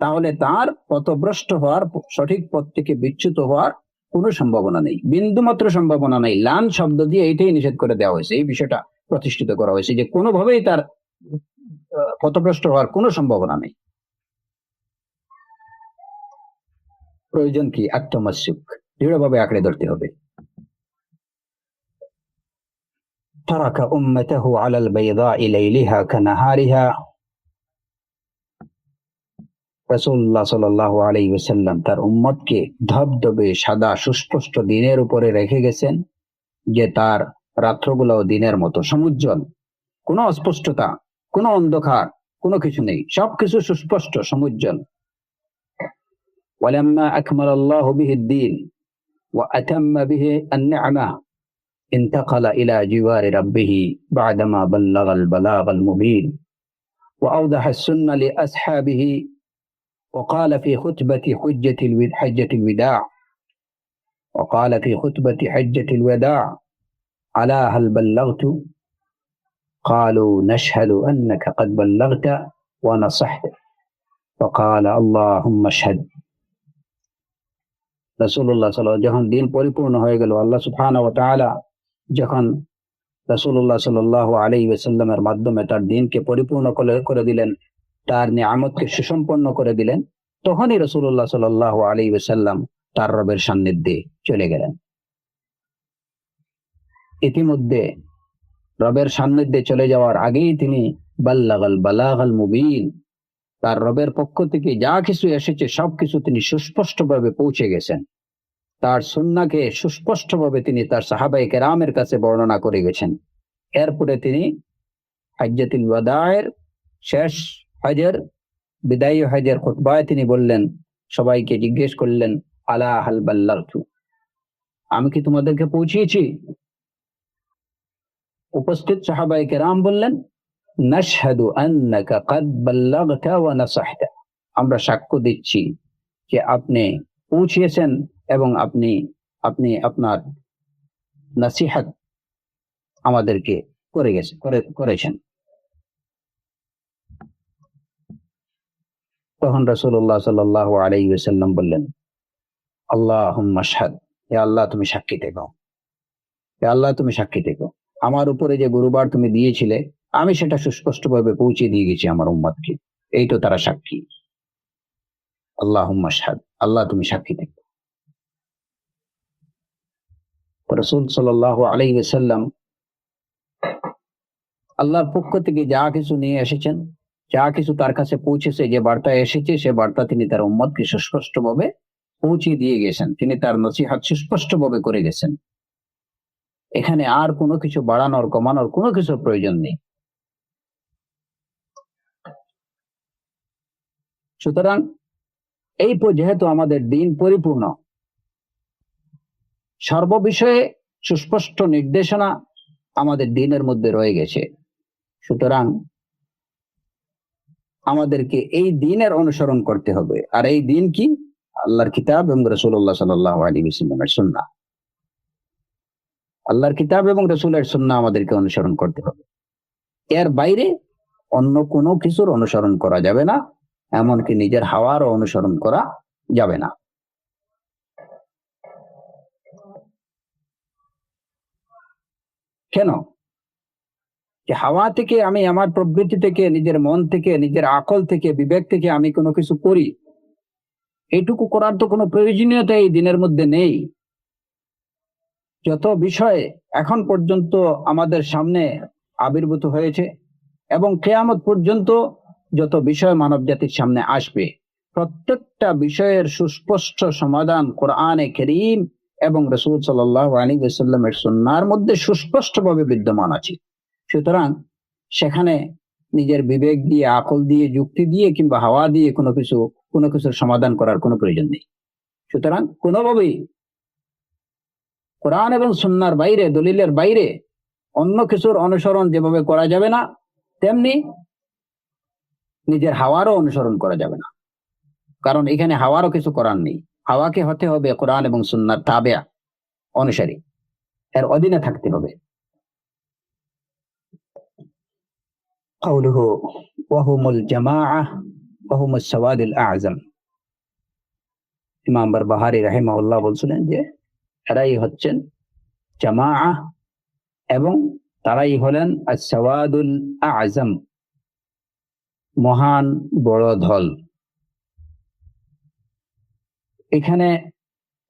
তাহলে তার পথভ্রষ্ট হওয়ার, সঠিক পথ থেকে বিচ্যুত হওয়ার কোনো সম্ভাবনা নেই, বিন্দুমাত্র সম্ভাবনা নেই। লান শব্দ দিয়ে এটাই নিষেধ করে দেওয়া হয়েছে, এই বিষয়টা প্রতিষ্ঠিত করা হয়েছে যে কোনোভাবেই তার পথভ্রষ্ট হওয়ার কোনো সম্ভাবনা নেই। প্রয়োজন কি? আত-তামাসসুক, দৃঢ়ভাবে আঁকড়ে ধরতে হবে। তারাকা উম্মাতাহু আলাল বাইদাই লাইলিহা কানাহারিহা। রাসূলুল্লাহ সাল্লাল্লাহু আলাইহি ওয়াসাল্লাম তার উম্মতকে ধবধবে সাদা সুস্পষ্ট দিনের উপরে রেখে গেছেন, যে তার রাত্রগুলো দিনের মতো সমুজ্জ্বল, কোনো অস্পষ্টতা, কোনো অন্ধকার, কোনো কিছু নেই, সবকিছু সুস্পষ্ট, সমুজ্জ্বল। ওয়ালাম্মা আকমালাল্লাহু বিহিদ-দ্বীন ওয়া আতাম্মা বিহি আন-নি'মা ইন্তাকালা ইলা জিওয়ারি রাব্বিহি বা'দামা বাল্লাগাল বালাগাল মুবিন ওয়া আওদাহা আস-সুন্নাহ লি আসহাবিহি وقال في خطبة حجة الوداع ألا هل بلغت؟ قالوا نشهد أنك قد بلغت ونصحت فقال اللهم اشهد। রাসূলুল্লাহ সাল্লাল্লাহু আলাইহি যখন দিন পরিপূর্ণ হয়ে গেল, আল্লাহ সুবহানাহু ওয়া তাআলা যখন রাসূলুল্লাহ সাল্লাল্লাহু আলাইহি ওয়াসাল্লামের মাধ্যমে তার দিনকে পরিপূর্ণ করে দিলেন, তার নিয়ামতকে সুসম্পন্ন করে দিলেন, তখনই রাসূলুল্লাহ সাল্লাল্লাহু আলাইহি ওয়াসাল্লাম তার রবের সান্নিধ্যে চলে গেলেন। ইতিমধ্যে রবের সান্নিধ্যে চলে যাওয়ার আগেই তিনি বাল্লাগাল বালাগাল মুবিন, তার রবের পক্ষ থেকে যা কিছু এসেছে সবকিছু তিনি সুস্পষ্টভাবে পৌঁছে গেছেন। তার সুন্নাহকে সুস্পষ্টভাবে তিনি তার সাহাবায়ে কেরামের কাছে বর্ণনা করে গেছেন। এরপরে তিনি হাজ্জাতুল ওয়াদায়ের শেষ হজের বিদায়ী হজের খুতবায় তিনি বললেন, সবাইকে জিজ্ঞেস করলেন, আলা হাল বাল্লাগতু, আমি কি তোমাদেরকে পৌঁছিয়েছি? উপস্থিত সাহাবায়ে কেরাম বললেন, নাশহাদু আন্নাকা ক্বাদ বাল্লাগতা ওয়া নাসাহতা, আমরা সাক্ষ্য দিচ্ছি যে আপনি পৌঁছিয়েছেন এবং আপনি আপনি আপনার নসিহত আমাদেরকে করেছেন। তখন রাসূলুল্লাহ সাল্লাল্লাহু আলাইহি ওয়াসাল্লাম বললেন, আল্লাহুম্মা শাহাদ, হে আল্লাহ তুমি সাক্ষী থেকো, হে আল্লাহ তুমি সাক্ষী থেকো, আমার উপরে যে গুরুবার তুমি দিয়েছিলে আমি সেটা সুস্পষ্টভাবে পৌঁছে দিয়ে গেছি আমার উম্মতকে, এই তো তারা সাক্ষী। আল্লাহুম্মা শাহাদ, আল্লাহ তুমি সাক্ষী থেকো। রাসূল সাল্লাল্লাহু আলাইহি ওয়াসাল্লাম আল্লাহর পক্ষ থেকে যা কিছু নিয়ে এসেছেন, যা কিছু তার কাছে পৌঁছেছে, যে বার্তা এসেছে সে বার্তা তিনি তার উম্মতকে সুস্পষ্টভাবে পৌঁছে দিয়ে গেছেন। তিনি তার নসিহত সুস্পষ্টভাবে করে গেছেন। এখানে আর কোনো কিছু বাড়ানোর কমানোর কোনো কিছুর প্রয়োজন নেই। সুতরাং এই যেহেতু আমাদের দিন পরিপূর্ণ, সর্ববিষয়ে সুস্পষ্ট নির্দেশনা আমাদের দিনের মধ্যে রয়ে গেছে, সুতরাং আমাদেরকে এই দিনের অনুসরণ করতে হবে। আর এই দিন কি? আল্লাহর কিতাব এবং রাসূলুল্লাহ সাল্লাল্লাহু আলাইহি ওয়াসাল্লামের সুন্নাহ। আল্লাহর কিতাব এবং রাসূলের সুন্নাহ আমাদেরকে অনুসরণ করতে হবে। এর বাইরে অন্য কোনো কিছুর অনুসরণ করা যাবে না, এমনকি নিজের হাওয়ারও অনুসরণ করা যাবে না। কেন? যে হাওয়া থেকে, আমি আমার প্রবৃত্তি থেকে, নিজের মন থেকে, নিজের আকল থেকে, বিবেক থেকে আমি কোনো কিছু করি, এইটুকু করার তো কোনো প্রয়োজনীয়তা এই দিনের মধ্যে নেই। যত বিষয় এখন পর্যন্ত আমাদের সামনে আবির্ভূত হয়েছে এবং কিয়ামত পর্যন্ত যত বিষয় মানব জাতির সামনে আসবে, প্রত্যেকটা বিষয়ের সুস্পষ্ট সমাধান কোরআনে কারীম এবং রাসূল সাল্লাল্লাহু আলাইহি ওয়াসাল্লামের সুন্নাহর মধ্যে সুস্পষ্টভাবে বিদ্যমান আছে। সুতরাং সেখানে নিজের বিবেক দিয়ে, আকল দিয়ে, যুক্তি দিয়ে কিংবা হাওয়া দিয়ে কোনো কিছুর সমাধান করার কোনো প্রয়োজন নেই। সুতরাং কোনোভাবেই কোরআন এবং সুন্নাহর বাইরে, দলিলের বাইরে অন্য কিছুর অনুসরণ যেভাবে করা যাবে না, তেমনি নিজের হাওয়ারও অনুসরণ করা যাবে না। কারণ এখানে হাওয়ারও কিছু করার নেই। হাওয়াকে হতে হবে কোরআন এবং সুন্নাহর তাবেয়া, অনুসারী, এর অধীনে থাকতে হবে। قوله وهم الجماعة وهم السواد الأعظم, ইমাম বারবাহারি রাহিমাহুল্লাহ বলছিলেন যে এরাই হচ্ছেন জামাআহ এবং তারাই হলেন আস-সাওয়াদুল আ'জাম, মহান বড় দল। এখানে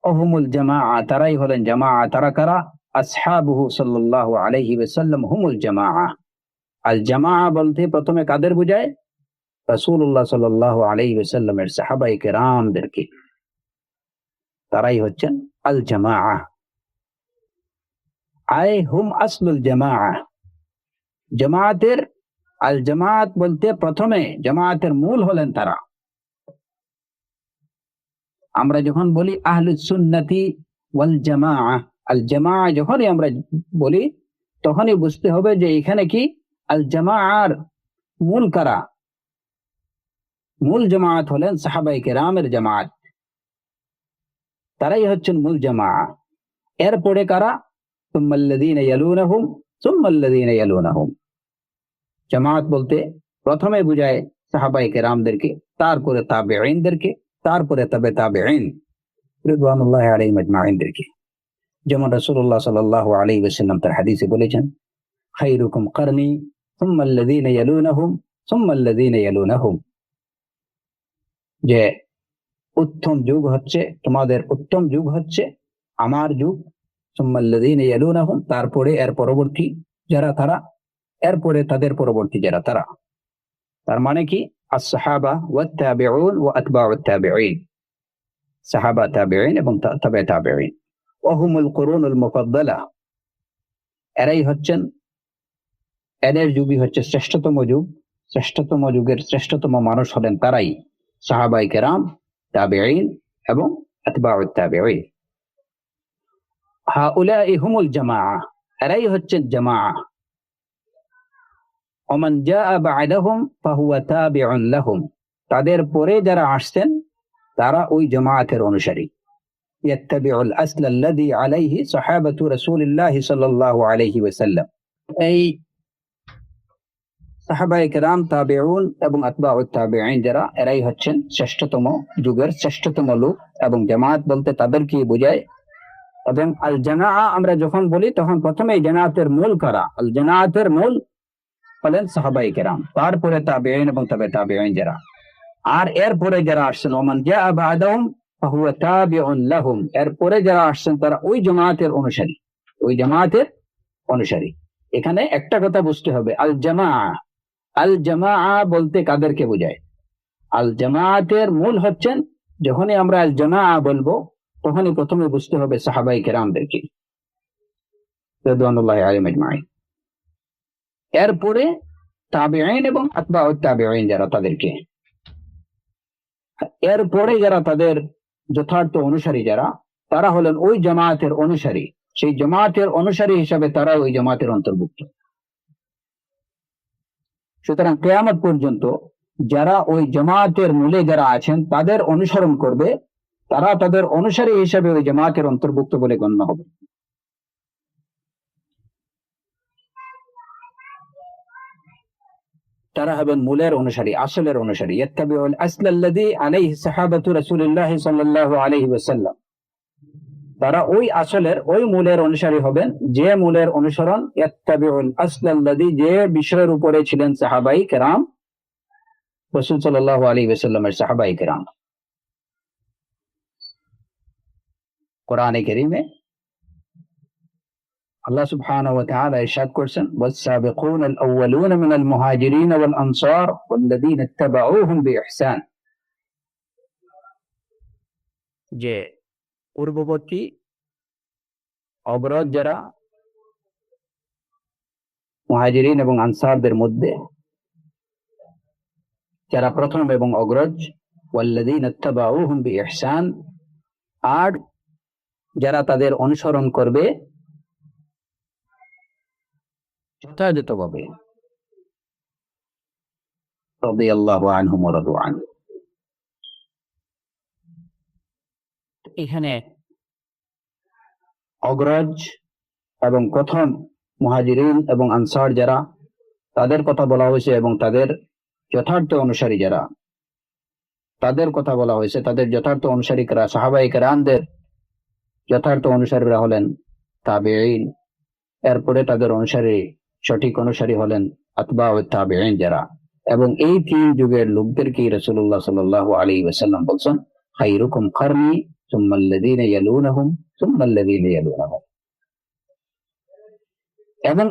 ওহুমুল জামাআহ, তারাই হলেন জামাআহ। তারা কারা? আসহাবুহু সাল্লাল্লাহু আলাইহি ওয়াসাল্লাম হুমুল জামাআহ। আল জামাআহ বলতে প্রথমে কাদের বোঝায়? রাসূলুল্লাহ সাল্লাল্লাহু আলাইহি ওয়াসাল্লামের সাহাবায়ে কেরামদেরকে, তারাই হচ্ছেন আল জামাআহ। আয় হুম আসলুল জামাআহ, জামায়াতের, আল জামায়াত বলতে প্রথমে জামায়াতের মূল হলেন তারা। আমরা যখন বলি আহলুস সুন্নতি ওয়াল জামাআহ, আল জামাআহ যখনই আমরা বলি তখনই বুঝতে হবে যে এখানে কি আল জামাআর মূল কারা? মূল জামায়াত হলেন সাহাবায়ে কেরামের জামায়াত, তারাই হচ্ছেন মূল জামাআহ। এরপরে কারা? সুম্মাল্লাযীনা ইয়ালুনাহুম সুম্মাল্লাযীনা ইয়ালুনাহুম। জামায়াত বলতে প্রথমে বুঝায় সাহাবায়ে কেরামদেরকে, তারপরে তাবেঈনদেরকে, তারপরে তাবে তাবেঈন রিদওয়ানুল্লাহি আলাইহিম আজমাইনদেরকে। যেমন রাসূলুল্লাহ সাল্লাল্লাহু আলাইহি ওয়াসাল্লাম তার হাদিসে বলেছেন, খায়রুকুম কারনি সুম্মাল্লাযীনা ইয়ালুনাহুম সুম্মাল্লাযীনা ইয়ালুনাহুম, যে উত্তম যুগ হচ্ছে, তোমাদের উত্তম যুগ হচ্ছে আমার যুগ, সুম্মাল্লাযীনা ইয়ালুনাহুম, তারপরে এর পরবর্তী যারা তারা, এরপরে তাদের পরবর্তী যারা তারা। তার মানে কি, আস-সাহাবা ওয়াত তাবিউন ওয়া আতবাউত তাবিঈন, সাহাবা, তাবিঈন এবং তাবে তাবিঈন। ওয়া হুমুল কুরুনুল মুফাদ্দালা, এরাই হচ্ছেন, এদের যুগই হচ্ছে শ্রেষ্ঠতম যুগ। শ্রেষ্ঠতম যুগের শ্রেষ্ঠতম মানুষ হলেন তারাই, সাহাবায়ে কেরাম, তাবিঈন এবং আতবাউত তাবিঈন। হাউলাই হুমুল জামাআ, এরাই হচ্ছেন জামাআ। ওমান জাআ বা'দাহুম ফাহুয়া তাবিউন লাহুম, তাদের পরে যারা আসছেন তারা ওই জামাআতের অনুসারী। ইয়াত্তাবিউল আসল আল্লাযী আলাইহি সাহাবাতু রাসূলিল্লাহি সাল্লাল্লাহু আলাইহি ওয়াসাল্লাম। এই সাহাবায়ে কেরাম, তাবিউন এবং আতবাউত তাবিঈন যারা, এরাই হচ্ছেন শ্রেষ্ঠতম যুগের শ্রেষ্ঠতম লোক, এবং জামাত বলতে তাদেরকে বোঝায়। এবং আল জামাআ আমরা যখন বলি তখন প্রথমে জামাতের মূল কারা, আল জামাতের মূল হলেন সাহাবায়ে কেরাম, তারপরে তাবিঈন এবং তাবে তাবিঈন যারা, আর এরপরে যারা আসছেন ওমান জাআ বা'দাহুম ফাহুয়া তাবিউন লাহুম, এরপরে যারা আসছেন তারা ওই জামাতের অনুসারী, ওই জামাতের অনুসারী। এখানে একটা কথা বুঝতে হবে, আল জামাআ, আল জামাআ বলতে কাদেরকে বোঝায়? আল জামাতের মূল হচ্ছেন, যখনই আমরা আল জামাআ বলবো তখনই প্রথমে বুঝতে হবে সাহাবায়ে কেরামদেরকে রাদিয়াল্লাহু আলাইহিম আজমাইন। এরপরে তাবিঈন এবং আতবাউত তাবিঈন যারা, তাদেরকে, এরপরে যারা তাদের যথার্থ অনুসারী যারা, তারা হলেন ওই জামাতের অনুসারী। সেই জামাতের অনুসারী হিসাবে তারা ওই জামাতের অন্তর্ভুক্ত। সুতরাং কিয়ামত পর্যন্ত যারা ওই জামাতের মূলে যারা আছেন তাদের অনুসরণ করবে, তারা তাদের অনুসারী হিসাবে ওই জামাতের অন্তর্ভুক্ত বলে গণ্য হবে। তারা হবেন মূলের অনুসারী, আসলের অনুসারী। ইয়াত্তাবিউল আসল আল্লাযী আলাইহি সাহাবাতু রাসূলিল্লাহি সাল্লাল্লাহু আলাইহি ওয়াসাল্লাম, তারা ওই আসলের, ওই মূলের অনুসারী হবেন, যে মূলের অনুসরণ, ইয়াত্তাবিউল আসল আল্লাযী, যে বিষয়ের উপরে ছিলেন সাহাবায়ে কেরাম, রাসূল সাল্লাল্লাহু আলাইহি ওয়াসাল্লামের সাহাবায়ে কেরাম। কোরআনে কারীমে আল্লাহ সুবহানাহু ওয়া তাআলা ইরশাদ করেছেন, ওয়াস-সাবিকুনাল আউওয়ালুনা মিনাল মুহাজিরিন ওয়াল আনসার ওয়াল্লাযীনা ইত্তাবাউহুম বিইহসান, যে পূর্ববর্তী অগ্রজ যারা মুহাজিরিন এবং আনসারদের মধ্যে, যারা প্রথম এবং অগ্রজ, ওয়াল্লাযীনা ইত্তাবাউহুম বিইহসান, আর যারা তাদের অনুসরণ করবে যথাযথভাবে, রাদিয়াল্লাহু আনহুম ওয়া রাদু আনহু। এখানে অগ্রজ এবং প্রথম মুহাজিরিন এবং আনসার যারা, তাদের কথা বলা হয়েছে, এবং তাদের যথার্থ অনুসারী যারা, তাদের কথা বলা হয়েছে। তাদের যথার্থ অনুসারী কারা? সাহাবায়ে কেরামদের যথার্থ অনুসারীরা হলেন তাবিঈন, এরপরে তাদের অনুসারী, সঠিক অনুসারী হলেন আতবাউত তাবিঈন যারা। এবং এই তিন যুগের লোকদেরকে রাসূলুল্লাহ সাল্লাল্লাহু আলাইহি ওয়াসাল্লাম বলছেন, খায়রুকুম কারনি সুম্মাল্লাযীনা ইয়ালুনাহুম সুম্মাল্লাযীনা ইয়ালুনাহুম। এবং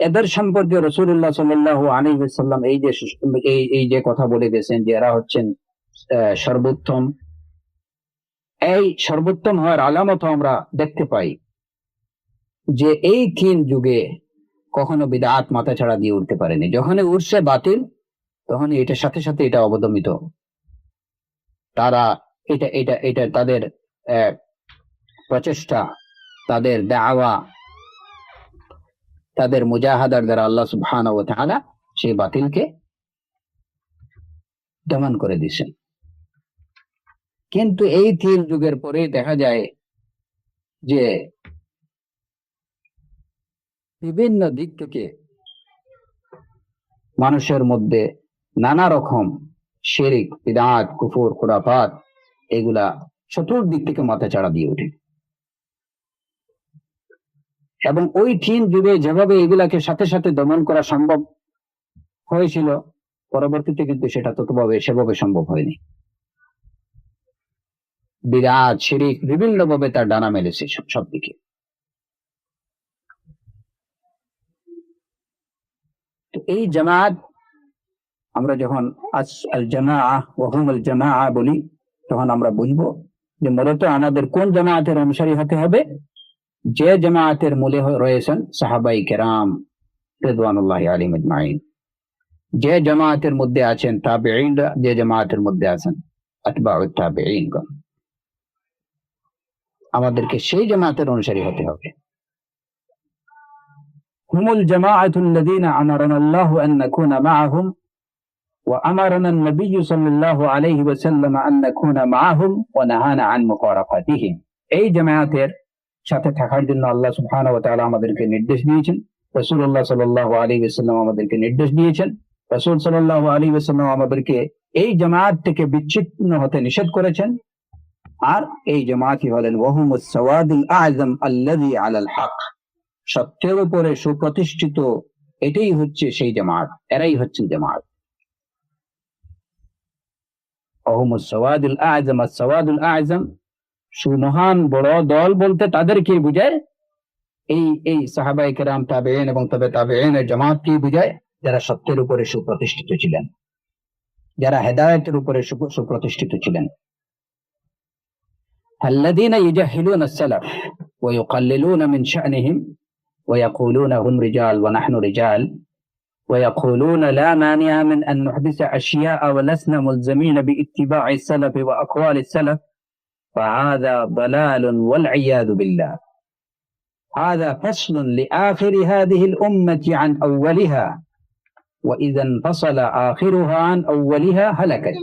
এদের সম্পর্কে রাসূলুল্লাহ সাল্লাল্লাহু আলাইহি ওয়াসাল্লাম এই যে কথা বলে গেছেন যে এরা হচ্ছেন সর্বোত্তম। এই সর্বোত্তম হওয়ার আলামত আমরা দেখতে পাই যে এই তিন যুগে কখনো বিদআত মাথা ছাড়া দিয়ে উঠতে পারেনি। যখনই উঠছে বাতিল, তখন এটার সাথে সাথে এটা অবদমিত। তারা এটা এটা এটা তাদের প্রচেষ্টা, তাদের দাওয়া, তাদের মুজাহাদার দ্বারা আল্লাহ সুবহানাহু ওয়া তাআলা সেই বাতিলকে দমন করে দিয়েছেন। কিন্তু এই তিন যুগের পরে দেখা যায় যে বিভিন্ন দিক থেকে মানুষের মধ্যে নানা রকম শিরক, বিদআত, কুফর, খুরাফাত, এগুলা চতুর্দিক থেকে মাথা চাড়া দিয়ে ওঠে। এবং ওই তিন যুগে যেভাবে এগুলাকে সাথে সাথে দমন করা সম্ভব হয়েছিল, পরবর্তীতে কিন্তু সেটা সেভাবে সম্ভব হয়নি। বিদআত, শিরক বিভিন্নভাবে তার ডানা মেলেছে সব দিকে। এই জামাত আমরা যখন আল জামাআহ ওয়া হুমুল জামাআহ বলি, তখন আমরা বুঝবো যে মূলত আমাদের কোন জামায়াতের অনুসারী হতে হবে, যে জামায়াতের মূলে রয়েছেন সাহাবায়ে কেরাম রিদওয়ানুল্লাহি আলাইহিম আজমাইন, যে জামায়াতের মধ্যে আছেন তাবেঈনরা, যে জামায়াতের মধ্যে আছেন আতবাউত তাবেঈনগণ, আমাদেরকে সেই জামায়াতের অনুসারী হতে হবে। হুমুল জামাআতুল্লাযীনা আমারানাল্লাহু আন নাকুনা মাআহুম ওয়া আমারানা an-নাবিয়্যু সাল্লাল্লাহু আলাইহি ওয়াসাল্লাম আন নাকুনা মাআহুম ওয়া নাহানা আন মুফারাকাতিহিম। এই জামায়াতের সাথে থাকার জন্য আল্লাহ সুবহানাহু ওয়া তাআলা আমাদেরকে নির্দেশ দিয়েছেন, রাসূলুল্লাহ সাল্লাল্লাহু আলাইহি ওয়াসাল্লাম আমাদেরকে নির্দেশ দিয়েছেন। রাসূল সাল্লাল্লাহু আলাইহি ওয়াসাল্লাম আমাদেরকে এই জামায়াত থেকে বিচ্ছিন্ন হতে নিষেধ করেছেন। আর এই জামায়াতই হলেন ওয়াহুমুস সাওয়াদুল আযম আল্লাযী আলাল হক, সত্যের উপরে সুপ্রতিষ্ঠিত, এটাই হচ্ছে সেই জামাত, এরাই হচ্ছেন জামাত। ওয়াহুমুস সাওয়াদুল আযম, আস-সাওয়াদুল আযম সুমহান বড় দল বলতে তাদেরকে বোঝায়, এই সাহাবায়ে কেরাম তাবেঈন এবং তবে তাবেঈনের জামাতকে বোঝায় যারা সত্যের উপরে সুপ্রতিষ্ঠিত ছিলেন, যারা হেদায়েতের উপরে সুপ্রতিষ্ঠিত ছিলেন। الذين يجهلون السلف ويقللون من شأنهم ويقولون هم رجال ونحن رجال ويقولون لا مانع من أن نحدث أشياء ولسنا ملزمين باتباع السلف وأقوال السلف، فهذا ضلال والعياذ بالله. هذا فصل لآخر هذه الأمة عن أولها، وإذا انفصل آخرها عن أولها هلكت،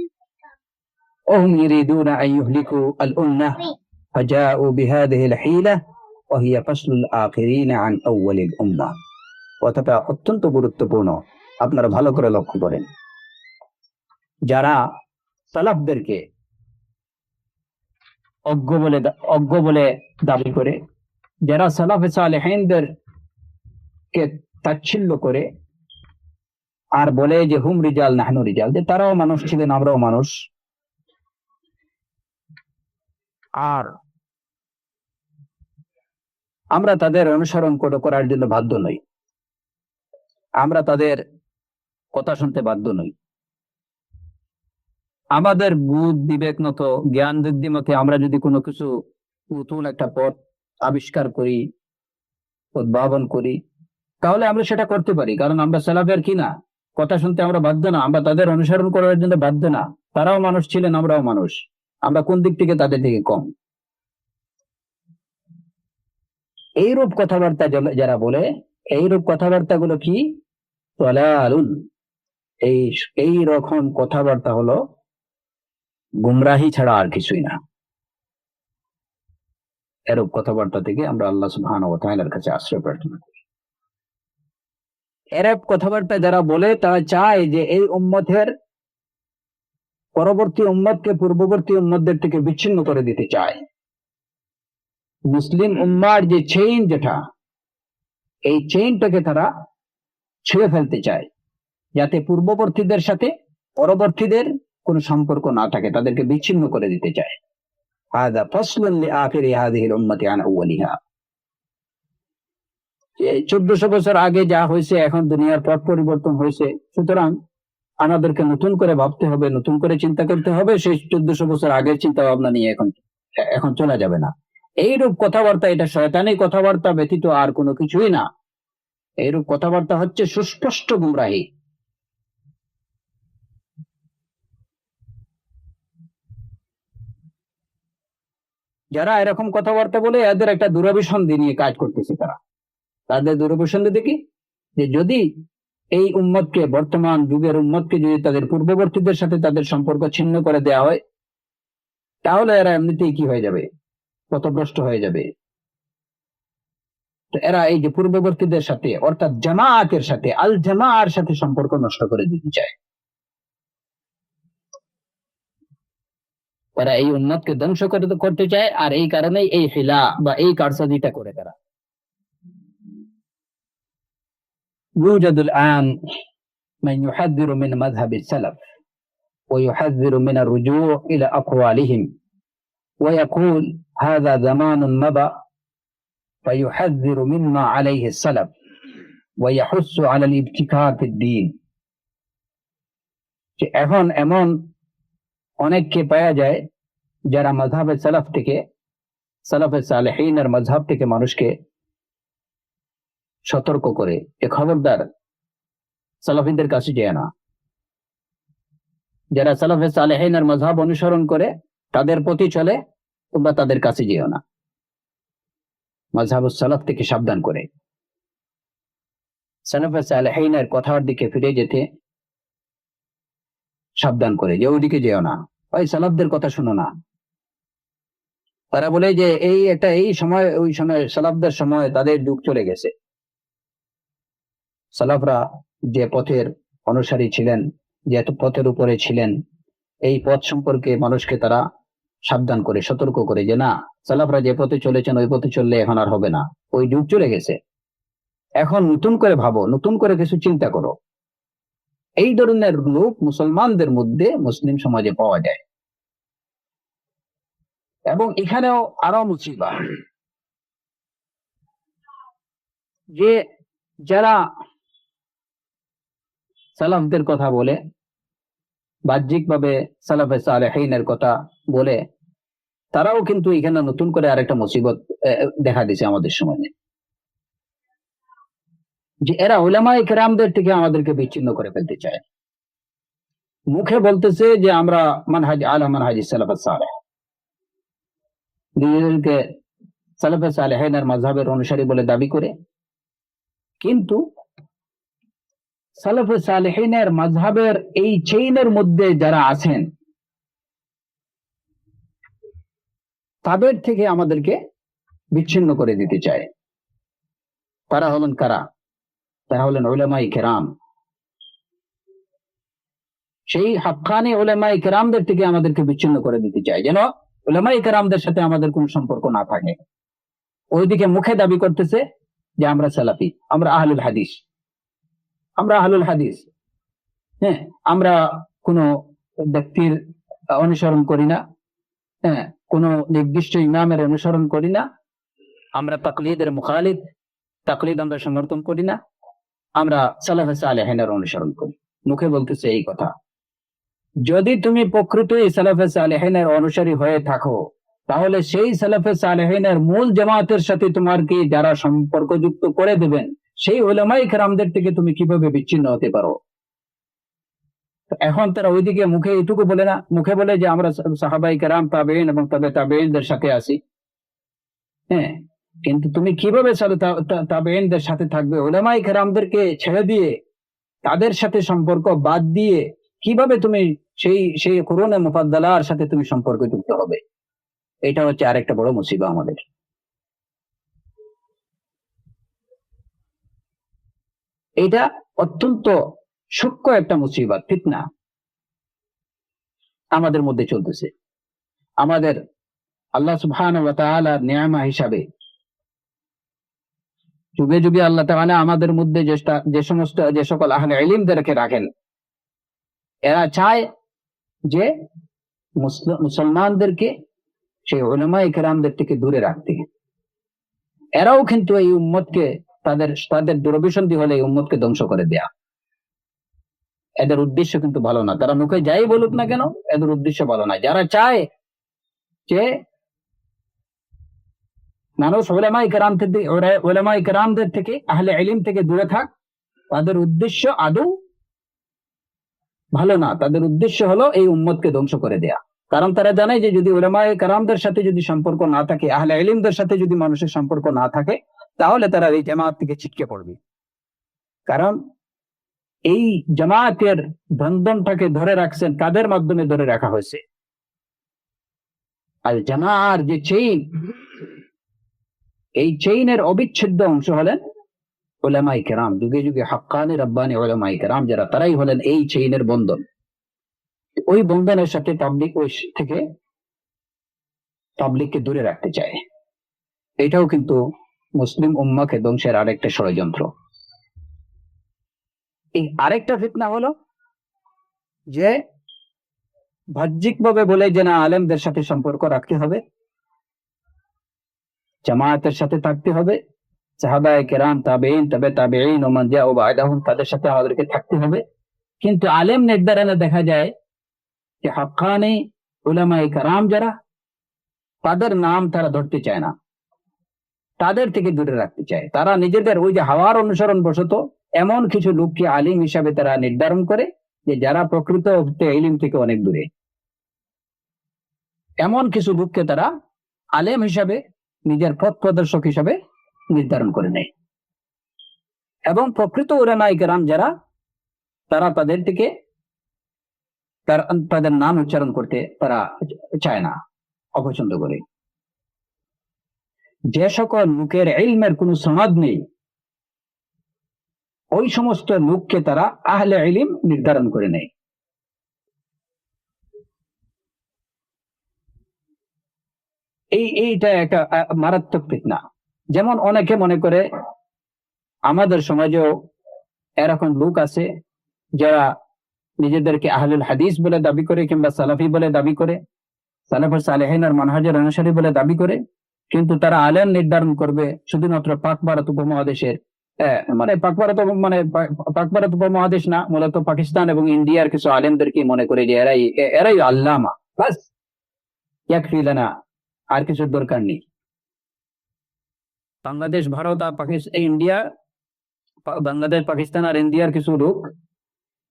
وهم يريدون أن يهلكوا الأمة فجاءوا بهذه الحيلة وهي فصل الآخرين عن أول الأمة. কথাটা অত্যন্ত গুরুত্বপূর্ণ, আপনারা ভালো করে লক্ষ্য করেন। যারা সালাফদেরকে অজ্ঞ বলে দাবি করে, যারা সালাফে সালেহিনদেরকে তাচ্ছিল্য করে আর বলে যে হুম রিজাল নাহনু রিজাল, যে তারাও মানুষ ছিলেন আমরাও মানুষ, আর আমরা তাদের অনুসরণ করার জন্য বাধ্য নই, আমরা তাদের কথা শুনতে বাধ্য নই। আমাদের বুধ বিবেক মতো, জ্ঞান বুদ্ধি মতে আমরা যদি কোনো কিছু নতুন একটা পথ আবিষ্কার করি, উদ্ভাবন করি, তাহলে আমরা সেটা করতে পারি, কারণ আমরা সালাফের কি না, কথা শুনতে আমরা বাধ্য না, আমরা তাদের অনুসরণ করার জন্য বাধ্য না। তারাও মানুষ ছিলেন, আমরাও মানুষ, আমরা কোন দিক থেকে তাদের থেকে কম? এইরূপ কথাবার্তা যারা বলে, এইরূপ কথাবার্তা গুলো কি? দালালুন। এই রকম কথাবার্তা হলো গুমরাহি ছাড়া আর কিছুই না। এরূপ কথাবার্তা থেকে আমরা আল্লাহ সুবহানাহু ওয়া তাআলার কাছে আশ্রয় প্রার্থনা করি। এরূপ কথাবার্তা যারা বলে, তারা চায় যে এই উম্মতের পরবর্তী উম্মতকে পূর্ববর্তী উম্মতদের থেকে বিচ্ছিন্ন করে দিতে চায়। মুসলিম উম্মার যে চেইন, যেটা, এই চেইনটাকে তারা ছিঁড়ে ফেলতে চায়, যাতে পূর্ববর্তীদের সাথে পরবর্তীদের কোনো সম্পর্ক না থাকে, তাদেরকে বিচ্ছিন্ন করে দিতে চায়। হাযা ফাসলুন লিআখিরি হাযিহিল উম্মতি আন আউয়ালিহা। 1400 বছর আগে যা হয়েছে, এখন দুনিয়ার পথ পরিবর্তন হয়েছে, সুতরাং আমাদেরকে নতুন করে ভাবতে হবে, নতুন করে চিন্তা করতে হবে। সেই 1400 বছর আগের চিন্তা ভাবনা নিয়ে এখন চলা যাবে না। এইরূপ কথাবার্তা, এটা শয়তানি কথাবার্তা ব্যতীত আর কোনো কিছুই না। এইরূপ কথাবার্তা হচ্ছে সুস্পষ্ট গুমরাহি। যারা এরকম কথাবার্তা বলে, এদের একটা দূরভিসন্ধি নিয়ে কাজ করতেছে। তাদের দূরভিসন্ধি দেখি যে যদি এই উম্মতকে, বর্তমান যুগের উম্মতকে যদি তাদের পূর্ববর্তীদের সাথে তাদের সম্পর্ক ছিন্ন করে দেওয়া হয়, তাহলে এরা এমনিতেই কি হয়ে যাবে? পথভ্রষ্ট হয়ে যাবে। তো এরা এই যে পূর্ববর্তীদের সাথে, অর্থাৎ জামাআতের সাথে, আল জামাআর সাথে সম্পর্ক নষ্ট করে দিতে চায়। এরা এই উম্মতকে ধ্বংস করতে চায়, আর এই কারণেই এই হিলা বা এই কারসাজিটা করে তারা। يوجد الآن من يحذر من مذهب السلف ويحذر من الرجوع إلى أقوالهم ويقول هذا زمان مضى، فيحذر مما عليه السلف ওয়াইয়াহুসসু আলাল ইবতিকার ফিদ্দীন, যে এখন এমন অনেককে পাওয়া যায় যারা মাযহাবে সালাফ থেকে, সালাফে সালেহিনের মাযহাব থেকে মানুষকে সতর্ক করে যে খবরদার সালাফিদের কাছে যেও না। যারা সালাফে সালেহিনের মাযহাব অনুসরণ করে, তাদের প্রতি চলে, তোমরা তাদের কাছে যেও না। মাযহাবুস সালাফ থেকে সাবধান করে, সালাফে সালেহিনের কথার দিকে ফিরে যেতে সাবধান করে, যে ওইদিকে যেও না, ওই সালাফদের কথা শোনো না। তারা বলে যে এই সময়, ওই সময় সালাফদের সময় তাদের যুগ চলে গেছে। সালাফরা যে পথের অনুসারী ছিলেন, যে পথের উপরে ছিলেন, এই পথ সম্পর্কে মানুষকে তারা সাবধান করে, সতর্ক করে, যে না, সালাফরা যে পথে চলেছেন ওই পথে চললে এখন আর হবে না, ওই যুগ চলে গেছে, এখন নতুন করে ভাবো, নতুন করে কিছু চিন্তা করো। এই ধরনের লোক মুসলমানদের মধ্যে, মুসলিম সমাজে পাওয়া যায়। এবং এখানেও আরো মুসিবা, যে যারা সালাফদের কথা বলে, বাহ্যিকভাবে সালাফে সালেহিনের কথা বলে, তারাও কিন্তু এখানে নতুন করে আরেকটা মুসিবত দেখা দিছে আমাদের সমাজে, যে এরা উলামায়ে কেরামদের থেকে আমাদেরকে বিচ্ছিন্ন করে ফেলতে চায়। মুখে বলতেছে যে আমরা মানহাজ আলা মানহাজ সালাফে সালেহ, নিজেদেরকে সালাফে সালেহিনের মাযহাবের অনুসারী বলে দাবি করে, কিন্তু সালাফে সালেহিনের মাযহাবের এই চেইনের মধ্যে যারা আছেন, তাদের থেকে আমাদেরকে বিচ্ছিন্ন করে দিতে চায়। তারা হলেন কারা? তারা হলেন উলামায়ে কেরাম। সেই হাক্কানি উলামায়ে কেরামদের থেকে আমাদেরকে বিচ্ছিন্ন করে দিতে চায়, যেন উলামায়ে কেরামদের সাথে আমাদের কোনো সম্পর্ক না থাকে। ওইদিকে মুখে দাবি করতেছে যে আমরা সালাফি, আমরা আহলুল হাদিস, আমরা আহলুল হাদিস। হ্যাঁ, আমরা কোনো ব্যক্তির অনুসরণ করি না, হ্যাঁ, কোনো নির্দিষ্ট ইমামের অনুসরণ করি না, আমরা তাকলিদের মুখালিফ, তাকলিদ আমরা সমর্থন করি না, আমরা সালাফে সালেহিনের অনুসরণ করি। মুখে বলতেছে এই কথা। যদি তুমি প্রকৃতই সালাফে সালেহিনের অনুসারী হয়ে থাকো, তাহলে সেই সালাফে সালেহিনের মূল জামাতের সাথে তোমার কি যারা সম্পর্কযুক্ত করে দেবেন, সেই উলামায়ে কেরামদের থেকে তুমি কিভাবে বিচ্ছিন্ন হতে পারো? এখন তারা ওইদিকে মুখে এটুকু বলে না, মুখে বলে যে আমরা সাহাবায়ে কেরাম, তাবেঈন এবং তবে তাবেঈনদের সাথে আছি। হ্যাঁ, কিন্তু তুমি কিভাবে তাবেঈনদের সাথে থাকবে? উলামায়ে কেরামদেরকে ছেড়ে দিয়ে, তাদের সাথে সম্পর্ক বাদ দিয়ে কিভাবে তুমি সেই কুরুনে মুফাদ্দালার সাথে তুমি সম্পর্ক যুক্ত হবে? এটা হচ্ছে আরেকটা বড় মুসিবা আমাদের। এটা অত্যন্ত সূক্ষ্ম একটা মুসিবত, ফিতনা আমাদের মধ্যে চলতেছে। আমাদের আল্লাহ সুবহানাহু ওয়া তাআলার নিয়ামত হিসাবে যুগে যুগে আল্লাহ তাআলা আমাদের মধ্যে যে সকল আহলে ইলমদেরকে রাখেন, এরা চায় যে মুসলমানদেরকে সেই উলামায়ে কেরামদের থেকে দূরে রাখতে। এরাও কিন্তু এই উম্মতকে, তাদের দুরভিসন্ধি হলে এই উম্মতকে ধ্বংস করে দেয়া। এদের উদ্দেশ্য কিন্তু ভালো না। তারা মুখে যাই বলুক না কেন, এদের উদ্দেশ্য ভালো না। যারা চায় যে মানুষ উলামায়ে কেরামদের থেকে, আহলে ইলম থেকে দূরে থাক, তাদের উদ্দেশ্য আদৌ ভালো না। তাদের উদ্দেশ্য হলো এই উম্মতকে ধ্বংস করে দেয়া। কারণ তারা জানে যে যদি উলামায়ে কেরামদের সাথে যদি সম্পর্ক না থাকে, আহলে ইলমদের সাথে যদি মানুষের সম্পর্ক না থাকে, তাহলে তারা এই জামাত থেকে ছিটকে পড়বে। কারণ এই জামাতের বন্ধনটাকে ধরে রাখছেন, কাদের মাধ্যমে ধরে রাখা হয়েছে? আর জামার যে চেইন, এই চেইনের অবিচ্ছেদ্য অংশ হলেন উলামায়ে কেরাম। যুগে যুগে হাক্কানি রাব্বানি উলামায়ে কেরাম যারা, তারাই হলেন এই চেইনের বন্ধন। ওই বন্ধনের সাথে তাবলীগকে দূরে রাখতে চায়। এটাও কিন্তু মুসলিম উম্মাহকে ধ্বংসের আরেকটা ষড়যন্ত্র। এই আরেকটা ফিতনা হলো যে বাহ্যিকভাবে বলে যে না, আলেমদের সাথে সম্পর্ক রাখতে হবে, জামায়াতের সাথে থাকতে হবে, সাহাবায়ে কেরাম, তাবেঈন, তবে তাবেঈন ও মান জাআ বা'দাহুম, তাদের সাথে আমাদেরকে থাকতে হবে। কিন্তু আলেম নির্ধারণে দেখা যায় যে হক্কানি উলামায়ে কেরাম যারা, তাদের নাম তারা ধরতে চায় না, তাদের থেকে দূরে রাখতে চায়। তারা নিজেদের ওই যে হাওয়ার অনুসরণ বশত এমন কিছু লোককে আলিম হিসাবে তারা নির্ধারণ করে যে যারা প্রকৃত অর্থে ইলম থেকে অনেক দূরে। এমন কিছু লোককে তারা আলেম হিসাবে, নিজের পথ প্রদর্শক হিসাবে নির্ধারণ করে নেয়। এবং প্রকৃত উলামায়ে কেরাম যারা, তারা তাদের থেকে তাদের নাম উচ্চারণ করতে তারা চায় না, অপছন্দ করে। যে সকল লোকের ইলমের কোনো সনদ নেই, ওই সমস্ত লোককে তারা আহলে ইলম নির্ধারণ করে নেয়। এইটা একটা মারাত্মক ফিতনা। যেমন অনেকে মনে করে, আমাদের সমাজেও এরকম লোক আছে যারা নিজেদেরকে আহলুল হাদিস বলে দাবি করে, কিংবা সালাফি বলে দাবি করে, সালাফুস সালেহিনের মানহাজের অনুসারী বলে দাবি করে, কিন্তু তারা আলেম নির্ধারণ করবে শুধুমাত্র পাক ভারত উপমহাদেশের, পাক ভারত উপমহাদেশ না, মূলত পাকিস্তান এবং ইন্ডিয়ার কিছু আলেমদেরকে মনে করে যে এরাই আল্লামা, বাস ইয়াকফি লানা, আর কিছুর দরকার নেই। বাংলাদেশ, ভারত আর বাংলাদেশ, পাকিস্তান আর ইন্ডিয়ার কিছু লোক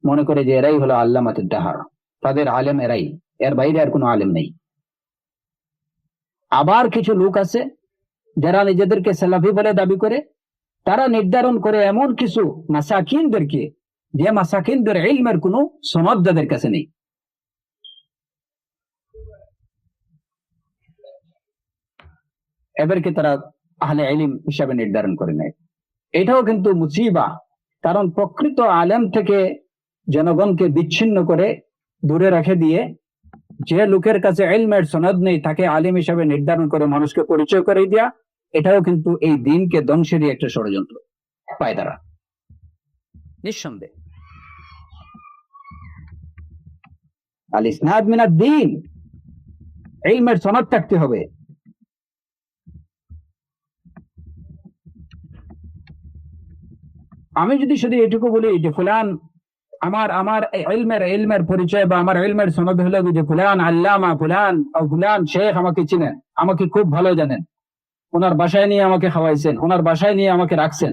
মনে করে যে এরাই হলো আল্লামাতুদ দাহার, তাদের আলেম এরাই, এর বাইরে আর কোনো আলেম নেই। আবার কিছু লোক আছে যারা নিজেদেরকে সালাফি বলে দাবি করে, তারা নির্ধারণ করে এমন কিছু মাসাকিনদেরকে, যে মাসাকিনদের ইলমের কোনো সনদ তাদের কাছে নেই। এদেরকে তারা আহলে ইলম হিসাবে নির্ধারণ করে নেয়। এটাও কিন্তু মুসিবা, কারণ প্রকৃত আলেম থেকে জনগণকে বিচ্ছিন্ন করে দূরে রেখে দিয়ে, যে লোকের কাছে ইলমের সনদ নেই তাকে আলেম হিসাবে নির্ধারণ করে মানুষকে পরিচয় করে দেয়া, এটাও কিন্তু এই দ্বীনকে ধ্বংসেরই একটা ষড়যন্ত্র পায় তারা, নিঃসন্দেহে। আল ইসনাদ মিনাদ দ্বীন, ইলমের সনদ থাকতে হবে। আমি যদি শুধু এটুকু বলি যে ফুলান আমার ইলমের পরিচয় বা আমার ইলমের সনদ হলো যে ফুলান আল্লামা, ফুলান শেখ আমাকে চিনেন, আমাকে খুব ভালো জানেন, ওনার বাসায় নিয়ে আমাকে খাওয়াইছেন, ওনার বাসায় নিয়ে আমাকে রাখছেন,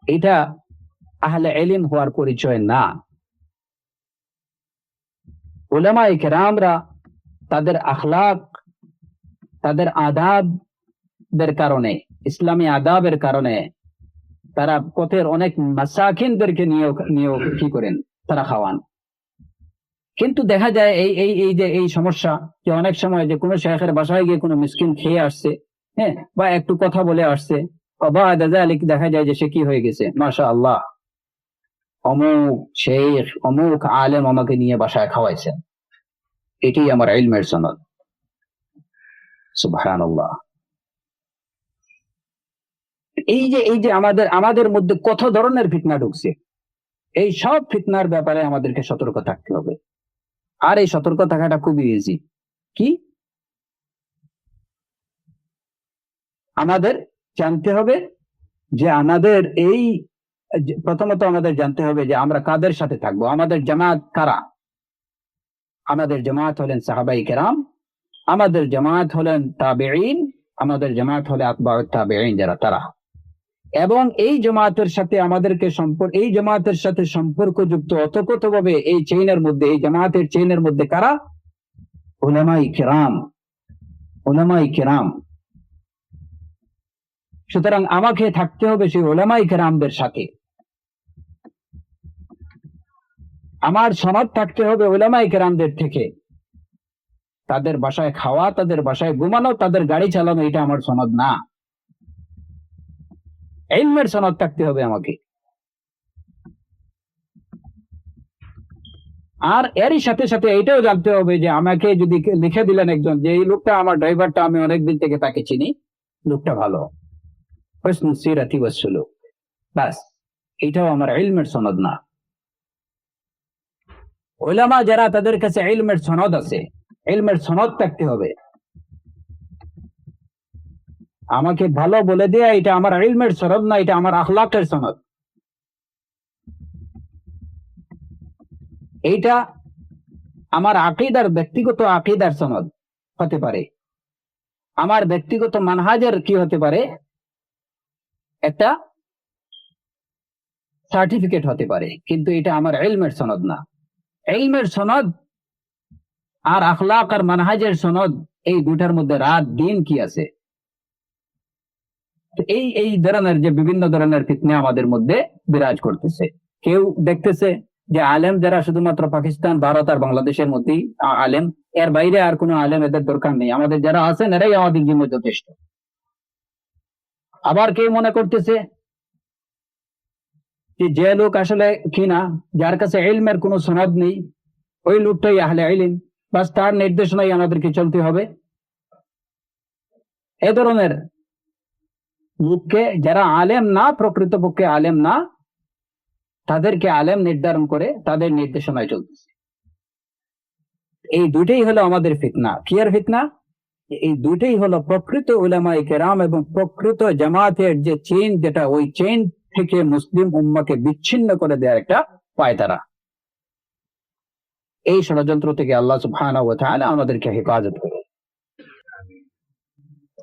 এটা আহলে ইলম হওয়ার পরিচয় না। উলামায়ে কেরামরা তাদের আখলাক, তাদের আদাবের কারণে, ইসলামী আদাবের কারণে তারা পথের অনেক মাসাকিনদেরকে নিয়ে কি করেন, তারা খাওয়ান। কিন্তু দেখা যায় এই সমস্যা, যে অনেক সময় যে কোনো শেখের বাসায় গিয়ে কোনো মিসকিন খেয়ে আসছে, হ্যাঁ, বা একটু কথা বলে আসছে, দেখা যায় যে সে কি হয়ে গেছে, মাশাআল্লাহ অমুক শেখ, অমুক আলেম আমাকে নিয়ে বাসায় খাওয়াইছেন, এটাই আমার ইলমের সনদ। সুবহানাল্লাহ। এই যে আমাদের মধ্যে কত ধরনের ফিতনা ঢুকছে, এই সব ফিতনার ব্যাপারে আমাদেরকে সতর্ক থাকতে হবে। আর এই সতর্ক থাকাটা খুবই ইজি। কি আমাদের জানতে হবে যে প্রথমত আমাদের জানতে হবে যে আমরা কাদের সাথে থাকবো, আমাদের জামাত কারা। আমাদের জামাত হলেন সাহাবায়ে কেরাম, আমাদের জামাত হলেন তাবেঈন, আমাদের জামাত হলে আতবাউত তাবেঈন যারা, তারা। এবং এই জামাতের সাথে আমাদেরকে এই জামাতের সাথে সম্পর্কযুক্ত অতপ্রতভাবে এই জামাতের চেইনের মধ্যে কারা? উলামায়ে কেরাম। সুতরাং আমাকে থাকতে হবে সেই উলামায়ে কেরামদের সাথে, আমার সনদ থাকতে হবে উলামায়ে কেরামদের থেকে। তাদের বাসায় খাওয়া, তাদের বাসায় ঘুমানো, তাদের গাড়ি চালানো, এটা আমার সনদ না। ইলমের সনদ থাকতে হবে আমাকে। আর এরই সাথে সাথে এটাও জানতে হবে যে আমাকে যদি লিখে দিলেন একজন, যে এই লোকটা আমার ড্রাইভারটা, আমি অনেকদিন থেকে তাকে চিনি, লোকটা ভালো, হুসনুস সিরাতি ওয়াস সুলুক, বাস, এটাও আমার ইলমের সনদ না। উলামা যারা, তাদের কাছে ইলমের সনদ আছে, ইলমের সনদ থাকতে হবে। আমাকে ভালো বলে দেয়া এটা আমার ইলমের সনদ না, এটা আমার আখলাকের সনদ। এইটা আমার আকীদার, ব্যক্তিগত আকীদার সনদ হতে পারে, আমার ব্যক্তিগত মানহাজের কি হতে পারে, একটা সার্টিফিকেট হতে পারে, কিন্তু এটা আমার ইলমের সনদ না। ইলমের সনদ আর আখলাক আর মানহাজের সনদ, এই দুটার মধ্যে রাত দিন কি আছে। এই এই ধরনের যে বিভিন্ন ধরনের ফিতনা আমাদের মধ্যে বিরাজ করতেছে, কেউ দেখতেছে যে আলেম যারা শুধুমাত্র পাকিস্তান, ভারত আর বাংলাদেশের মধ্যেই আলেম, এর বাইরে আর কোনো আলেম এদের দরকার নেই, আমাদের যারা আছেন এরাই আমাদের জন্য যথেষ্ট। আবার কেউ মনে করতেছে যে লোক আসলে কিনা, যার কাছে ইলমের কোনো সনদ নেই, ওই লোকটাই আহলে ইলম, বাস তার নির্দেশনাই আমাদেরকে চলতে হবে। এ ধরনের লোককে, যারা আলেম না, প্রকৃতপক্ষে আলেম না, তাদেরকে আলেম নির্ধারণ করে তাদের নির্দেশনায় চলতেছে। এই দুইটাই হলো আমাদের ফিতনা। কি আর ফিতনা? এই দুইটাই হলো প্রকৃত উলামায়ে কেরাম এবং প্রকৃত জামাতের যে চেইন, যেটা ওই চেইন থেকে মুসলিম উম্মাকে বিচ্ছিন্ন করে দেওয়ার একটা পায়তারা। এই ষড়যন্ত্র থেকে আল্লাহ সুবহানাহু ওয়া তাআলা আমাদেরকে হেফাজত করুন।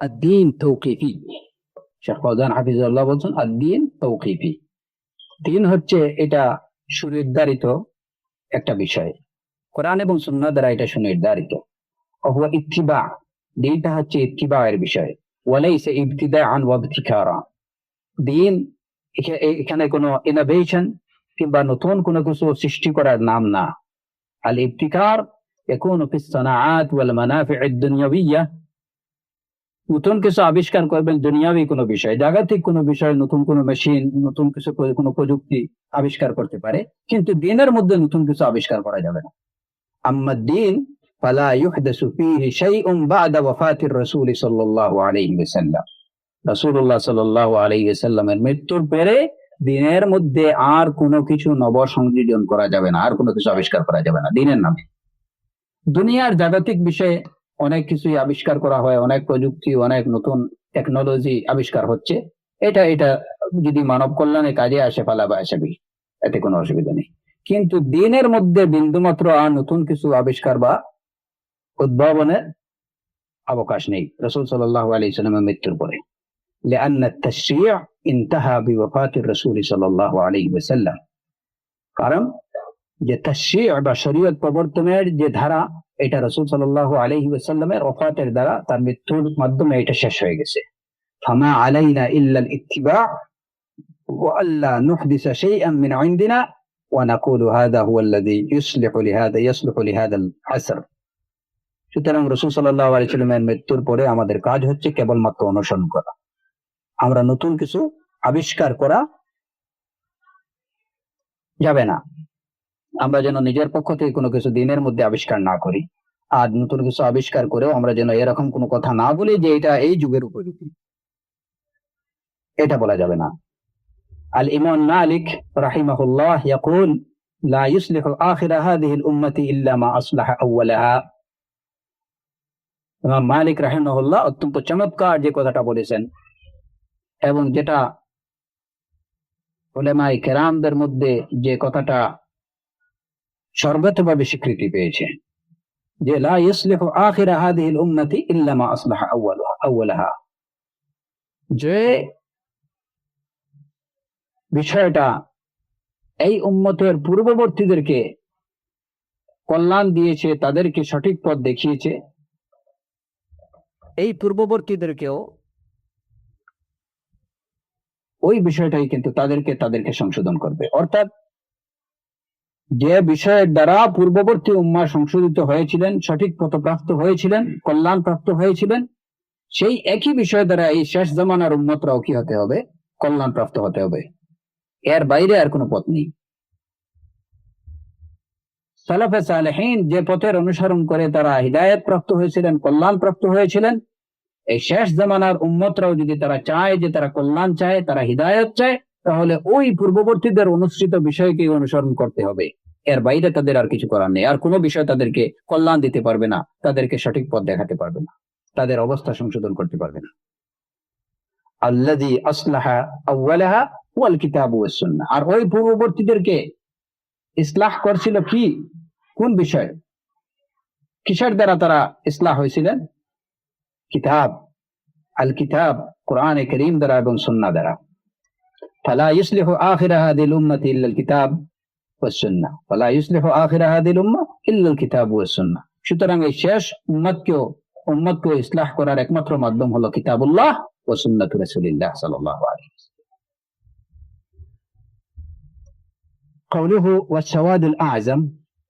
আদ-দীন তাওকীফি, শেখ ফাওজান হাফিজাহুল্লাহ বলছেন আদ-দীন তাওকীফি। দিন হচ্ছে এটা সুনির্ধারিত একটা বিষয়, কোরআন এবং সুন্নাহ দ্বারা এটা সুনির্ধারিত। হুয়া ইত্তিবা, দিনটা হচ্ছে ইত্তিবা এর বিষয়। ওয়ালাইসা ইবতিদাআন ওয়া ইবতিকারা। দিন এখানে কোনো ইনোভেশন কিংবা নতুন কোনো কিছু সৃষ্টি করার নাম না। আল ইবতিকার ইয়াকুনু ফিস সানাআত ওয়াল মানাফি' আদ-দুনিয়াবিয়্যা। নতুন কিছু আবিষ্কার করবেন দুনিয়াবি কোনো বিষয়, জাগতিক কোনো বিষয়, নতুন কোনো মেশিন, নতুন কিছু, কোনো প্রযুক্তি আবিষ্কার করতে পারে, কিন্তু দিনের মধ্যে নতুন কিছু আবিষ্কার করা যাবে না। আম্মা দ্বীন ফালা ইউহদাসু ফীহি শাইউন বা'দা ওয়াফাতির রাসূল সাল্লাল্লাহু আলাইহি ওয়াসাল্লাম। রাসূলুল্লাহ সাল্লাল্লাহু আলাইহি ওয়াসাল্লামের মৃত্যুর পরে দিনের মধ্যে আর কোনো কিছু নব সংযোজন করা যাবে না, আর কোনো কিছু আবিষ্কার করা যাবে না দিনের নামে। দুনিয়ার জাগতিক বিষয়ে অনেক কিছুই আবিষ্কার করা হয়, অনেক প্রযুক্তি, অনেক নতুন টেকনোলজি আবিষ্কার হচ্ছে, এটা এটা যদি মানব কল্যাণে কাজে আসে ফালাবা আসবে, এতে কোনো অসুবিধা নেই। কিন্তু দিনের মধ্যে বিন্দুমাত্র আর নতুন কিছু আবিষ্কার বা উদ্ভাবনের অবকাশ নেই রাসূল সাল্লাল্লাহু আলাইহি ওয়াসাল্লামের মৃত্যুর পরে। لأن التشريع انتهى بوفاة الرسول صلى الله عليه وسلم। কারণ যে তাশরীয় বা শরীয়ত প্রবর্তনের যে ধারা, এটা রাসূল সাল্লাল্লাহু আলাইহি ওয়াসাল্লামের ওফাতের দ্বারা, তার মৃত্যুর মাধ্যমে এটা শেষ হয়ে গেছে। ফামা আলাইনা ইল্লা আল-ইত্তিবা ওয়া আল্লা নুহদিসা শাইআন মিন ইনদিনা ওয়া নাকুলু হাযা হুয়া আল্লাযী ইসলিহু লিহাযা আল-আসর। সুতরাং রাসূল সাল্লাল্লাহু আলাইহি ওয়াসাল্লামের মৃত্যুর পরে আমাদের কাজ হচ্ছে কেবলমাত্র অনুসরণ করা। আমরা নতুন কিছু আবিষ্কার করা যাবে না। আমরা যেন নিজের পক্ষ থেকে কোনো কিছু দিনের মধ্যে আবিষ্কার না করি, আর নতুন কিছু আবিষ্কার করেও আমরা যেন এরকম কোনো কথা না বলি যে এটা এই যুগের উপযোগী, এটা বলা যাবে না। আল ইমাম মালিক রাহিমাহুল্লাহ ইয়াকুল লা ইসলিহু আখিরা হাযিহিল উম্মতি ইল্লা মা আসলাহা আউওয়ালাহা। ইমাম মালিক রাহিমাহুল্লাহ অত্যন্ত চমৎকার যে কথাটা বলেছেন, এবং যেটা উলামায়ে কেরামদের মধ্যে যে কথাটা সর্বতভাবে স্বীকৃতি পেয়েছে, যে লা ইসলিহু আখিরা হাযিহিল উম্মতি ইল্লা মা আসলাহা আউওয়ালাহা। যে বিষয়টা এই উম্মতের পূর্ববর্তীদেরকে কল্যাণ দিয়েছে, তাদেরকে সঠিক পথ দেখিয়েছে, এই পূর্ববর্তীদেরকেও ওই বিষয়টাই কিন্তু তাদেরকে সংশোধন করবে। অর্থাৎ যে বিষয়ের দ্বারা পূর্ববর্তী উম্মাহ সংশোধিত হয়েছিলেন, সঠিক পথপ্রাপ্ত হয়েছিলেন, কল্যাণ প্রাপ্ত হয়েছিলেন, সেই একই বিষয় দ্বারা এই শেষ জামানার উম্মতরাও কি হতে হবে? কল্যাণ প্রাপ্ত হতে হবে। এর বাইরে আর কোনো পথ নেই। সালাফে সালেহিন যে পথের অনুসরণ করে তারা হিদায়াত প্রাপ্ত হয়েছিলেন, কল্যাণ প্রাপ্ত হয়েছিলেন, এই শেষ জামানার উম্মতরাও যদি তারা চায় যে তারা কল্যাণ চায়, তারা হিদায়াত চায়, তাহলে ওই পূর্ববর্তীদের অনুসৃত বিষয়কে অনুসরণ করতে হবে। এর বাইরে তাদের আর কিছু করার নেই। আর কোনো বিষয় তাদেরকে কল্যাণ দিতে পারবে না, তাদেরকে সঠিক পথ দেখাতে পারবে না, তাদের অবস্থা সংশোধন করতে পারবে না। আল্লাযী আসলাহা আউওয়ালাহা ওয়াল কিতাবু ওয়াস সুন্নাহ। আর ওই পূর্ববর্তীদেরকে ইসলাহ করছিল কি, কোন বিষয়, কিসের দ্বারা তারা ইসলাহ হয়েছিলেন? কিতাব, আল কিতাব, কোরআনে কারীম দ্বারা এবং সুন্নাহ দ্বারা। ফালা ইসলিহু আখির হাযিহিল উম্মতি ইল্লাল কিতাব ওয়াস সুন্নাহ, ফালা ইসলিহু আখির হাযিহিল উম্মাহ ইল্লাল কিতাব ওয়াস সুন্নাহ। সুতরাং এই শেষ উম্মতকে ইসলাহ করার একমাত্র মাধ্যম হলো কিতাবুল্লাহ ওয়া সুন্নাতু রাসূলিল্লাহ সাল্লাল্লাহু আলাইহি ওয়াসাল্লাম। قوله والسواد الأعظم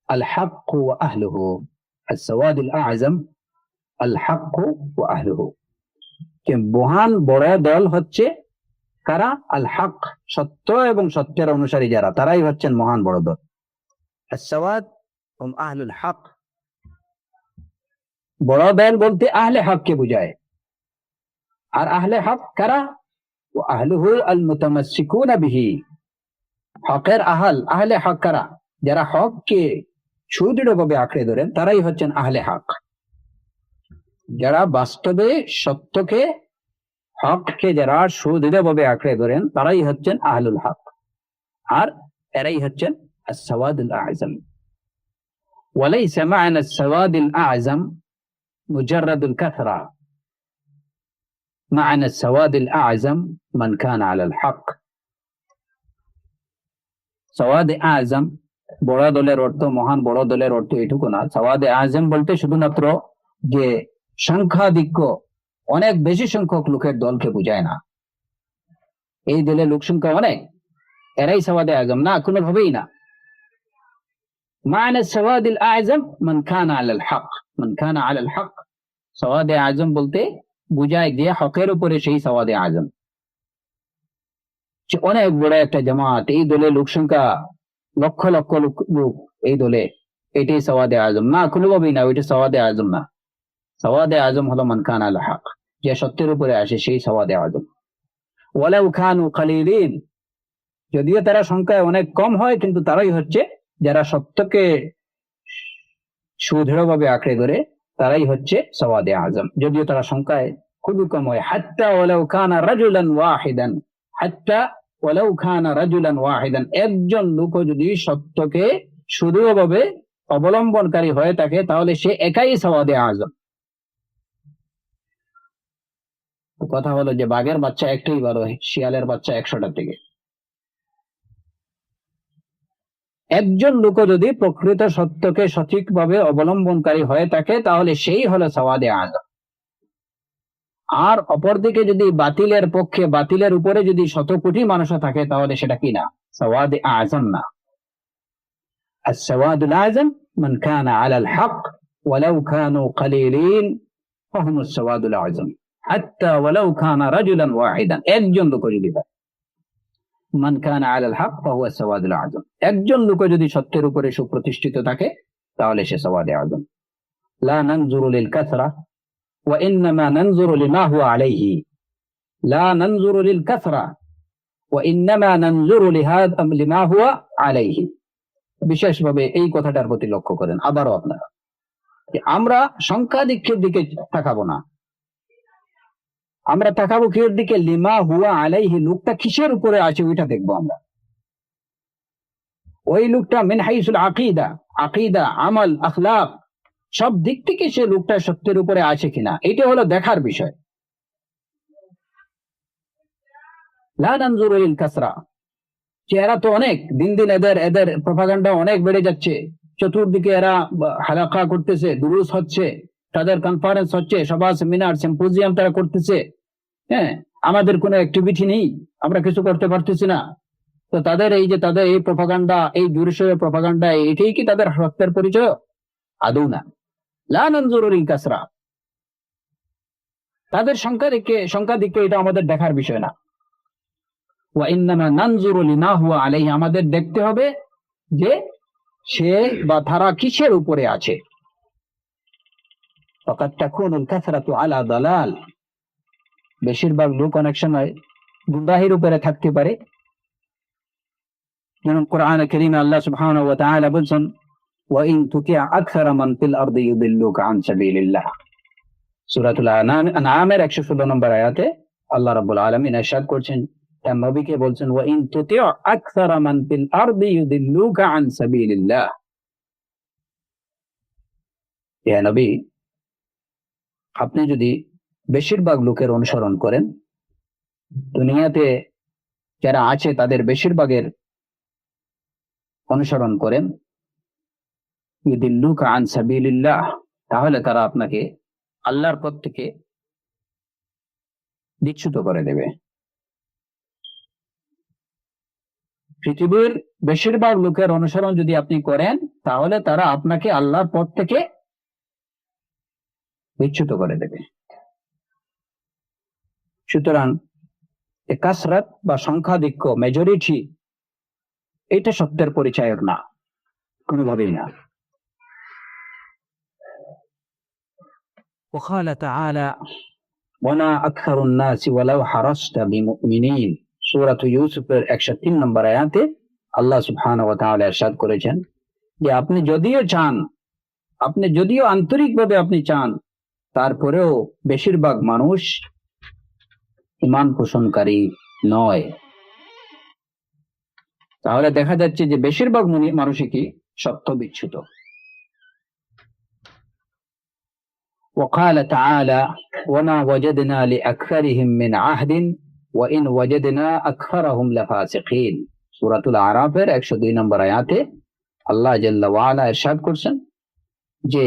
الحق وأهله، السواد الأعظم الحق وأهله, যে মহান বড় দল হচ্ছে কারা? আল হক, সত্য এবং সত্যের অনুসারী যারা, তারাই হচ্ছেন মহান বড় দল। السواد هم أهل الحق, বড় দল বলতে আহলে হককে বোঝায়। আর আহলে হক কারা? ওয়াহলুহু আল মুতামাসসিকুনা বিহি, হকের আহলে হক কারা? যারা হককে সুদৃঢ়ভাবে আঁকড়ে ধরেন, তারাই হচ্ছেন আহলে হক। যারা বাস্তবে সত্যকে, হককে যারা সুদৃঢ়ভাবে আঁকড়ে ধরেন, তারাই হচ্ছেন আহলুল হক। আর এরাই হচ্ছেন আস-সাওয়াদুল আ'যাম। ওয়ালাইসা মা'না আস-সাওয়াদুল আ'যাম মুজাররাদুল কাথরা, মা'না আস-সাওয়াদুল আ'যাম মান কানা আলাল হক। সাওয়াদে আযম, বড় দলের অর্থ, মহান বড় দলের অর্থ এটুকু না। সাওয়াদে আযম বলতে শুধুমাত্র যে সংখ্যাধিক্য, অনেক বেশি সংখ্যক লোকের দলকে বোঝায় না। এই দলে লোক সংখ্যা অনেক, এরাই সাওয়াদে আযম না, কোনোভাবেই না। মা'না সাওয়াদুল আ'যাম মান কানা আলাল হক, মান কানা আলাল হক। সাওয়াদে আযম বলতে বোঝায় যে হকের উপরে সেই সাওয়াদে আযম। অনেক বড় একটা জামাত, এই দলে লোক সংখ্যা লক্ষ লক্ষ লোক এই দলে, এটাই সাওয়াদে আযম না, কোনোভাবেই না, ওইটা সাওয়াদে আযম না। সাওয়াদে আযম হলো মান কানা আলাল হক, যে সত্যের উপরে আসে সেই সাওয়াদে আযম। ওয়ালাউ কানু কালিলিন, যদিও তারা সংখ্যায় অনেক কম হয়, কিন্তু তারাই হচ্ছে যারা সত্যকে সুদৃঢ়ভাবে আঁকড়ে ধরে, তারাই হচ্ছে সাওয়াদে আযম, যদিও তারা সংখ্যায় খুবই কম হয়। হাত্তা ওয়ালাউ কানা রাজুলান ওয়াহিদান, হাত্তা ওয়ালাউ কানা রাজুলান ওয়াহিদান, একজন লোক যদি সত্যকে সুদৃঢ়ভাবে অবলম্বনকারী হয়ে থাকে, তাহলে সে একাই সাওয়াদে আযম। কথা হলো যে বাঘের বাচ্চা একটাই বড়, শিয়ালের বাচ্চা 100টা থেকে। একজন লোক যদি প্রকৃত সত্যকে সঠিকভাবে অবলম্বনকারী হয়ে থাকে, তাহলে সেই হলো সাওয়াদে আযম। আর অপরদিকে যদি বাতিলের পক্ষে, বাতিলের উপরে যদি শত কোটি মানুষ থাকে, তাহলে সেটা কি না? সাওয়াদে আযম না। আস-সাওয়াদুল আযম মান কানা আলাল হক ওয়ালাউ কানু কালিলিন ফাহুমুস সাওয়াদুল আযম, হাত্তা ওয়ালাউ কানা রাজুলান ওয়াহিদান, একজন লোক যদি হয়, মান কানা আলাল হক ফাহুয়া সাওয়াদুল আযম, একজন লোক যদি সত্যের উপরে সুপ্রতিষ্ঠিত থাকে, তাহলে সে সাওয়াদে আযম। লা নানজুরু লিল কাসরা ওয়া ইন্নামা নানজুরু লিমা হুয়া আলাইহি, লা নানজুরু লিল কাসরা ওয়া ইন্নামা নানজুরু লিমা হুয়া আলাইহি। বিশেষভাবে এই কথাটার প্রতি লক্ষ্য করেন আবারও আপনারা, আমরা সংখ্যাধিক্যের দিকে তাকাবো না, আমরা তাকাবো কির দিকে? লিমা হুয়া আলাইহি, লোকটা কিসের উপরে আছে ওইটা দেখবো আমরা। ওই লোকটা মিন হাইসুল আকীদা, আকীদা, আমল, আখলাক, সব দিক থেকে সে লোকটা সত্যের উপরে আছে কিনা, এটা হলো দেখার বিষয়। লা নানজুরু লিল কাসরা, এরা তো অনেক দিন দিন এদের প্রপাগান্ডা অনেক বেড়ে যাচ্ছে, চতুর্দিকে এরা হালাকা করতেছে, দুরুস হচ্ছে, তাদের কনফারেন্স হচ্ছে, সভা সেমিনার সিম্পোজিয়াম তারা করতেছে। হ্যাঁ, আমাদের কোনো অ্যাক্টিভিটি নেই, আমরা কিছু করতে পারতেছি না। তো তাদের এই যে তাদের এই প্রপাগান্ডা, এই জোরসোরে প্রপাগান্ডা, এটাই কি তাদের সত্যের পরিচয়? আদৌ না। লা নানজুরু লিল কাসরা, তাদের সংখ্যা দিকে এটা আমাদের দেখার বিষয় না। ওয়া ইন্নামা নানজুরু লিমা হুয়া আলাইহি, আমাদের দেখতে হবে যে সে বা তারা কিসের উপরে আছে। ফাকাদ তাকুনুল কাসরাতু আলা দালাল, বেশিরভাগ লোক অনেক সময় গুমরাহির উপরে থাকতে পারে। যেমন কোরআন কারীমে আল্লাহ সুবহানাহু ওয়া তাআলা বলেন, ওয়া ইন তুতিআ আকসারা মান ফিল আরদি ইউদিল্লুকা আন সাবিলিল্লাহ, সূরাতুল আনআমের 116 নম্বর আয়াতে আল্লাহ রাব্বুল আলামিন ইরশাদ করছেন, তার নবীকে বলছেন, ওয়া ইন তুতিউ আকসারা মান ফিল আরদি ইউদিল্লুকা আন সাবিলিল্লাহ। হে নবী, আপনি যদি বেশিরভাগ লোকের অনুসরণ করেন, দুনিয়াতে যারা আছে তাদের বেশিরভাগের অনুসরণ করেন, ইউদিল্লুকা আন সাবিলিল্লাহ, তাহলে তারা আপনাকে আল্লাহর পথ থেকে বিচ্যুত করে দেবে। পৃথিবীর বেশিরভাগ লোকের অনুসরণ যদি আপনি করেন, তাহলে তারা আপনাকে আল্লাহর পথ থেকে বিচ্যুত করে দেবে। সুতরাং কাসরাত বা সংখ্যাধিক্য, মেজরিটি, এটা সত্যের পরিচায়ক না, কোনোভাবেই না। وقال تعالى وما أكثر الناس ولو حرصت بمؤمنين। সূরা ইউসুফের 103 নম্বর আয়াতে আল্লাহ সুবহানাহু ওয়া তাআলা ইরশাদ করেছেন যে আপনি যদিও চান, আপনি যদিও আন্তরিকভাবে আপনি চান, তারপরেও বেশিরভাগ মানুষ ঈমান পোষণকারী নয়। তাহলে দেখা যাচ্ছে যে বেশিরভাগ মানুষই কি সত্য বিচ্যুত। وقال تعالى وما وجدنا لأكثرهم من عهد وإن وجدنا أكثرهم لفاسقين। সূরাতুল আরাফের 102 নম্বর আয়াতে আল্লাহ জাল্লা ওয়া আলা ইরশাদ করছেন যে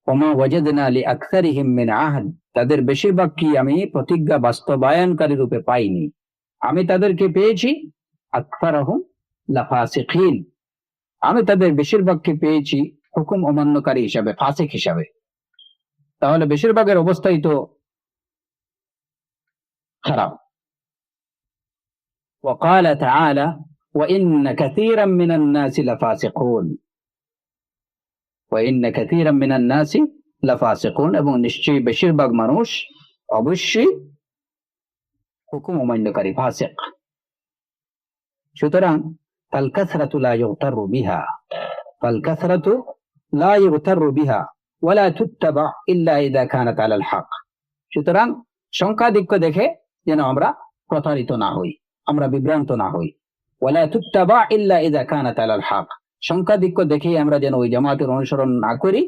ওমা ওয়াজাদনা লিআকসারিহিম মিন আহদ, তাদের বেশিরভাগ কি আমি প্রতিজ্ঞা বাস্তবায়নকারী রূপে পাইনি, আমি তাদেরকে পেয়েছি আকসারহুম লাফাসিকিন, আমি তাদের বেশিরভাগকে পেয়েছি হুকুম অমান্যকারী হিসাবে, ফাসিক হিসাবে। তাহলে বেশিরভাগের অবস্থাই তো খারাপ। وقال تعالى وإن كثيرا من الناس لفاسقون وإن كثيرا من الناس لفاسقون, এবং নিশ্চয়ই বেশিরভাগ মানুষ অবশ্যই হুকুম অমান্যকারী, ফাসিক। সুতরাং ফাল কাসরাতু লা ইগতারু বিহা, ফাল কাসরাতু লা ইগতারু বিহা ওয়ালা তুত্তাবা ইল্লা ইযা কানাত আলাল হক। সুতরাং সংখ্যাধিক্য দেখে যেন আমরা প্রতারিত না হই, আমরা বিভ্রান্ত না হই। ওয়ালা তুত্তাবা ইল্লা ইযা কানাত আলাল হক, সংখ্যাধিক্য দেখে আমরা যেন ওই জামাতের অনুসরণ না করি,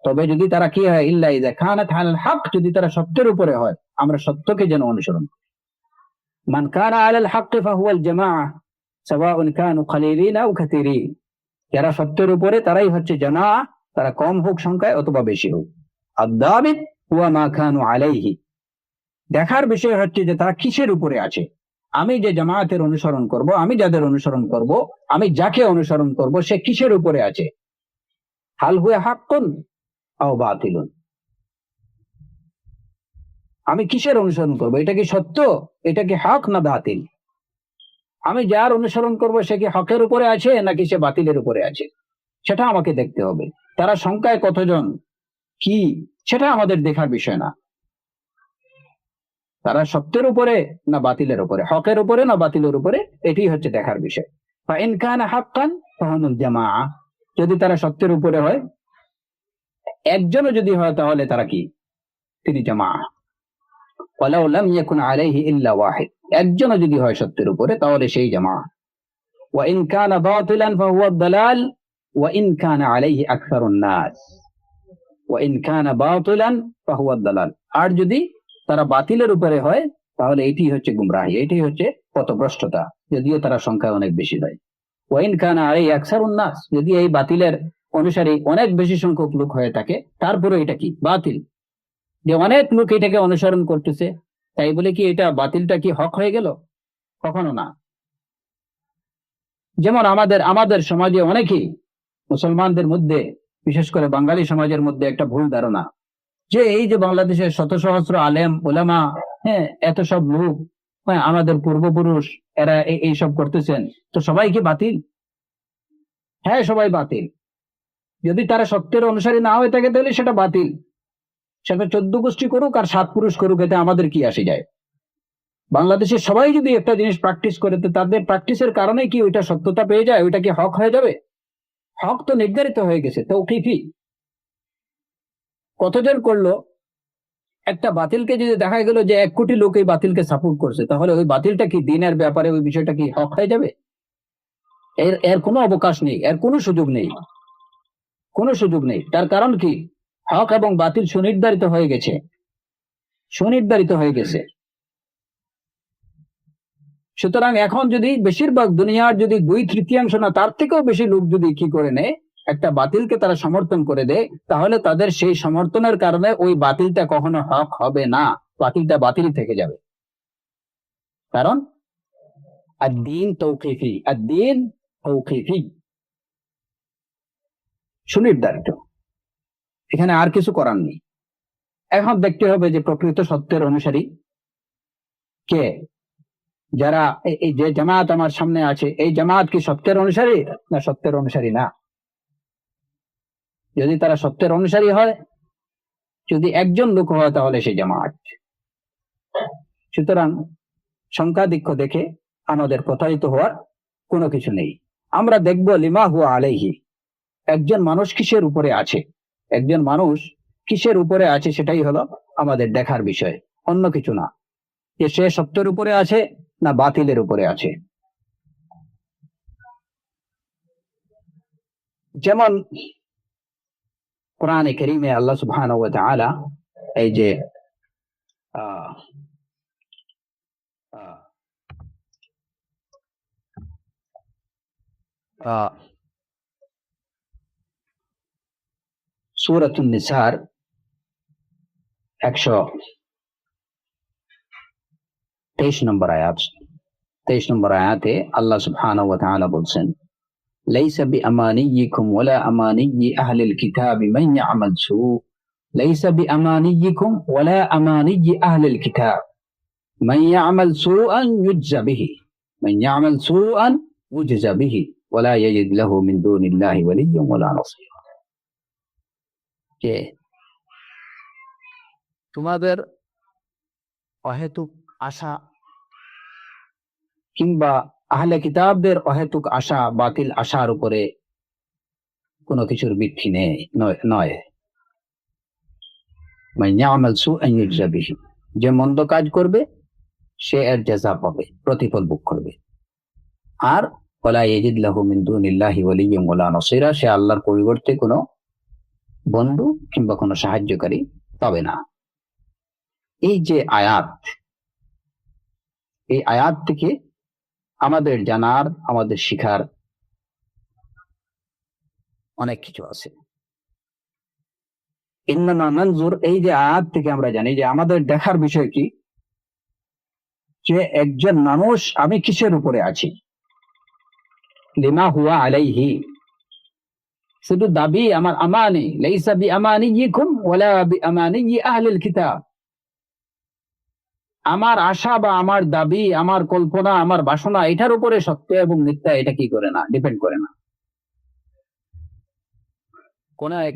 তবে যদি তারা কি হয়, ইল্লা ইযা কানাত আলাল হক, যদি তারা সত্যের উপরে হয়, আমরা সত্যকে যেন অনুসরণ করি। মান কানা আলাল হক ফাহুয়াল জামাআহ সাওয়াউন কানু কালিলিন আও কাসীরিন, যারা সত্যের উপরে তারাই হচ্ছে জামাআহ, তারা কম হোক সংখ্যায় অথবা বেশি হোক। আদ-দাবিত হুয়া মা কানু আলাইহি, দেখার বিষয় হচ্ছে যে তারা কিসের উপরে আছে। আমি যে জামায়াতের অনুসরণ করব, আমি যাদের অনুসরণ করব, আমি যাকে অনুসরণ করব, সে কিসের উপরে আছে। হাল হুয়া হাক্কুন আও বাতিলুন, আমি কিসের অনুসরণ করব, এটা কি সত্য, এটা কি হক না বাতিল। আমি যার অনুসরণ করব সে কি হকের উপরে আছে নাকি সে বাতিলের উপরে আছে, সেটা আমাকে দেখতে হবে। তারা সংখ্যায় কতজন, কি, সেটা আমাদের দেখার বিষয় না। তারা সত্যের উপরে না বাতিলের উপরে, হকের উপরে না বাতিলের উপরে, এটি হচ্ছে দেখার বিষয়। ফাইন কানা হাক্কান ফাহুমুল জামাআহ, যদি তারা সত্যের উপরে হয়, একজনও যদি হয়, তাহলে তারা কি, তিনি জামাআহ। ওয়ালাউ লাম ইয়াকুন আলাইহি ইল্লা ওয়াহিদ, একজনও যদি হয় সত্যের উপরে, তাহলে সেই জামাআহ। ওয়া ইন কানা বাতিলান ফাহুয়া দালাল ওয়া ইন কানা আলাইহি আকসারুন নাস, ওয়া ইন কানা বাতিলান ফাহুয়া দালাল, আর যদি তারা বাতিলের উপরে হয়, তাহলে এটি হচ্ছে গুমরাহি, এটি হচ্ছে পথভ্রষ্টতা, যদিও তারা সংখ্যায় অনেক বেশি হয়। ওয়া ইন কানা আলাইহি আকসারুন নাস, যদি এই বাতিলের অনুসারী অনেক বেশি সংখ্যক লোক হয়ে থাকে, তারপরে এটা কি বাতিল, যে অনেক লোক এটাকে অনুসরণ করতেছে, তাই বলে কি এটা বাতিলটা কি হক হয়ে গেল? কখনো না। যেমন আমাদের সমাজে অনেকেই, মুসলমানদের মধ্যে, বিশেষ করে বাঙালি সমাজের মধ্যে একটা ভুল ধারণা যে এই যে বাংলাদেশের শত সহস্র আলেম ওলামা, হ্যাঁ, এত সব লোক, হ্যাঁ, আমাদের পূর্বপুরুষ এরা এই সব করতেছেন, তো সবাই কি বাতিল? হ্যাঁ, সবাই বাতিল। যদি তারা সত্যের অনুসারী না হয়ে থাকে, তাহলে সেটা বাতিল। সেটা 14 গোষ্ঠী করুক আর 7 পুরুষ করুক, এতে আমাদের কি আসে যায়? বাংলাদেশের সবাই যদি একটা জিনিস প্র্যাকটিস করে, তো তাদের প্র্যাকটিসের কারণে কি ওইটা সত্যতা পেয়ে যায়, ওইটা কি হক হয়ে যাবে? হক তো নির্ধারিত হয়ে গেছে, তৌকিফি। কতজন করলো, একটা বাতিলকে যদি দেখা গেল যে 1 কোটি লোক এই বাতিলকে সাপোর্ট করছে, তাহলে ওই বাতিলটা কি দিনের ব্যাপারে ওই বিষয়টা কি হক হয়ে যাবে? এর এর কোনো অবকাশ নেই, এর কোনো সুযোগ নেই, কোনো সুযোগ নেই। তার কারণ কি, হক এবং বাতিল সুনির্ধারিত হয়ে গেছে, সুনির্ধারিত হয়ে গেছে। সুতরাং এখন যদি বেশিরভাগ দুনিয়ার যদি 2/3 না তার থেকেও বেশি লোক যদি কি করে নেয়, একটা বাতিলকে তারা সমর্থন করে দেয়, তাহলে তাদের সেই সমর্থনের কারণে ওই বাতিলটা কখনো হক হবে না, বাতিলটা বাতিলই থেকে যাবে। কারণ আদ-দীন তাওকীফি, আদ-দীন তাওকীফি, সুনির্ধারিত, এখানে আর কিছু করার নেই। এখন দেখতে হবে যে প্রকৃত সত্যের অনুসারী কে। যারা এই যে জামাত আমার সামনে আছে, এই জামাত কি সত্যের অনুসারী না সত্যের অনুসারী না? যদি তারা সত্যের অনুসারী হয়, যদি একজন লোক হয়, তাহলে সেই জামাত। সুতরাং সংখ্যাধিক্য দেখে আমাদের প্রতারিত হওয়ার কোনো কিছু নেই। আমরা দেখব লিমা হুয়া আলাইহি, একজন মানুষ কিসের উপরে আছে, একজন মানুষ কিসের উপরে আছে, সেটাই হলো আমাদের দেখার বিষয়, অন্য কিছু না, যে সে সত্যের উপরে আছে না বাতিলের উপরে আছে। যেমন কোরআনে কারীমে আল্লাহ সুবহানাহু ওয়া তাআলা এই যে সূরাতুন নিসার 123 নম্বর আয়াত, 23 নম্বর আয়াতে আল্লাহ সুবহানাহু ওয়া তাআলা বলছেন, লাইসা বিআমানিয়িকুম ওয়ালা আমানিয়্যি আহলিল কিতাবি মান ইয়ামাল সু, লাইসা বিআমানিয়িকুম ওয়ালা আমানিয়্যি আহলিল কিতাব মান ইয়ামাল সুআন ইউজজা বিহি, মান ইয়ামাল সুআন ইউজজা বিহি ওয়ালা ইয়াজিদ লাহু মিন দুনিল্লাহি ওয়ালিয়্যান ওয়ালা নাসীরা। যে তোমাদের অহেতুক আশা কিংবা আহলে কিতাবদের অহেতুক আশা, বাতিল আশার উপরে কোনো কিছুর ভিত্তি নেই, নয়। মান ইয়ামাল সুআন ইউজজা বিহি, যে মন্দ কাজ করবে সে এর জাযা পাবে, প্রতিফল ভোগ করবে। আর ওয়ালা ইয়াজিদ লাহু মিন দুনিল্লাহি ওয়ালিয়্যান ওয়ালা নাসীরা, সে আল্লাহর পরিবর্তে কোনো বন্ধু কিংবা কোনো সাহায্যকারী পাবে না। এই যে আয়াত, এই আয়াত থেকে আমাদের জানার, আমাদের শিখার অনেক কিছু আছে। ইন্নানা নানজুর, এই যে আয়াত থেকে আমরা জানি যে আমাদের দেখার বিষয় কি, যে একজন মানুষ আমি কিসের উপরে আছি, লিমা হুয়া আলাইহি, শুধু দাবি আমার আমানি, লাইসা বিআমানিয়িকুম ওয়ালা বিআমানিয়্যি আহলিল কিতাব, আমার আশা বা আমার দাবি, আমার কল্পনা, আমার বাসনা, এটার উপরে সত্য এবং মিথ্যা এটা কি করে না, ডিপেন্ড করে না। কোন এক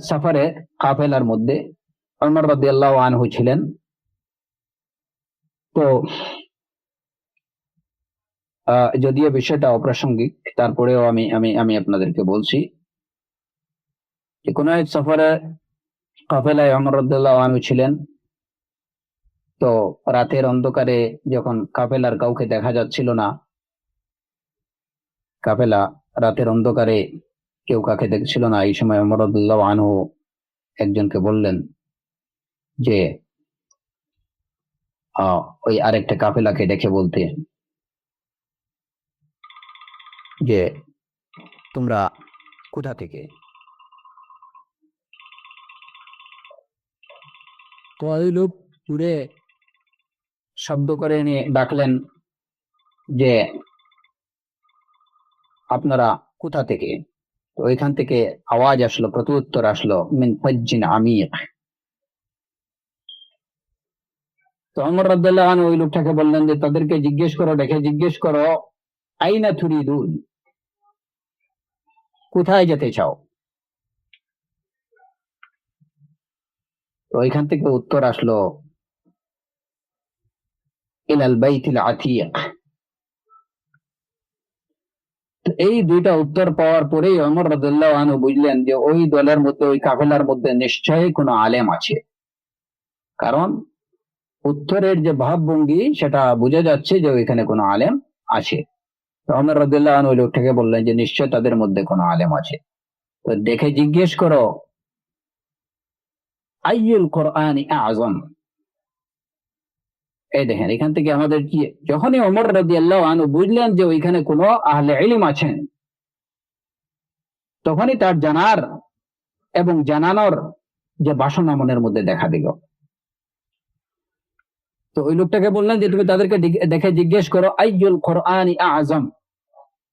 সফরে কাফেলার মধ্যে ওমর রাদিয়াল্লাহু আনহু ছিলেন। তো যদিও বিষয়টা অপ্রাসঙ্গিক, তারপরেও আমি আমি আমি আপনাদেরকে বলছি যে কোন এক সফরে কাফেলায় ওমর রাদিয়াল্লাহু আনহু ছিলেন। তো রাতের অন্ধকারে যখন কাফেলার কাউকে দেখা যাচ্ছিল না, কাফেলা রাতের অন্ধকারে কেউ কাকে দেখছিল না, এই সময় ওমর রাদিয়াল্লাহু আনহু একজনকে বললেন যে ওই আরেকটা কাফেলাকে দেখে বলতে যে তোমরা কোথা থেকে? তো ওই লোক দূরে শব্দ করে নিয়ে ডাকলেন যে আপনারা কোথা থেকে? তো ওইখান থেকে আওয়াজ আসলো, প্রত্যুত্তর আসলো, মিন ফাজ্জিন আমিক। তো ওমর রাদিয়াল্লাহু আনহু ওই লোকটাকে বললেন যে তাদেরকে জিজ্ঞেস করো, ডেকে জিজ্ঞেস করো, আইনা তুরিদুন, কোথায় যেতে চাও? তো ওইখান থেকে উত্তর আসলো, ইলাল বাইতিল আতীক, এই দুইটা উত্তর পাওয়ার পরেই ওমর রাদিয়াল্লাহু আনহু বুঝলেন যে ওই দলের মধ্যে, ওই কাফেলার মধ্যে নিশ্চয়ই কোনো আলেম আছে। কারণ উত্তরের যে ভাবভঙ্গি সেটা বোঝা যাচ্ছে যে ওইখানে কোনো আলেম আছে। তো ওমর রাদিয়াল্লাহু আনহু ওই লোকটাকে বললেন যে নিশ্চয় তাদের মধ্যে কোনো আলেম আছে। তো দেখে জিজ্ঞেস করো আইয়ুল কোরআনি আযম। এই দেখেন, এখান থেকে আমাদের কি, যখনই ওমর রাদিয়াল্লাহু আনহু বুঝলেন যে ওইখানে কোনো আহলে ইলম আছেন, তখনই তার জানার এবং জানানোর যে বাসনা মনের মধ্যে দেখা দিল। তো ওই লোকটাকে বললেন যে তুমি তাদেরকে দেখে জিজ্ঞেস করো আইয়ুল কোরআনি আযম,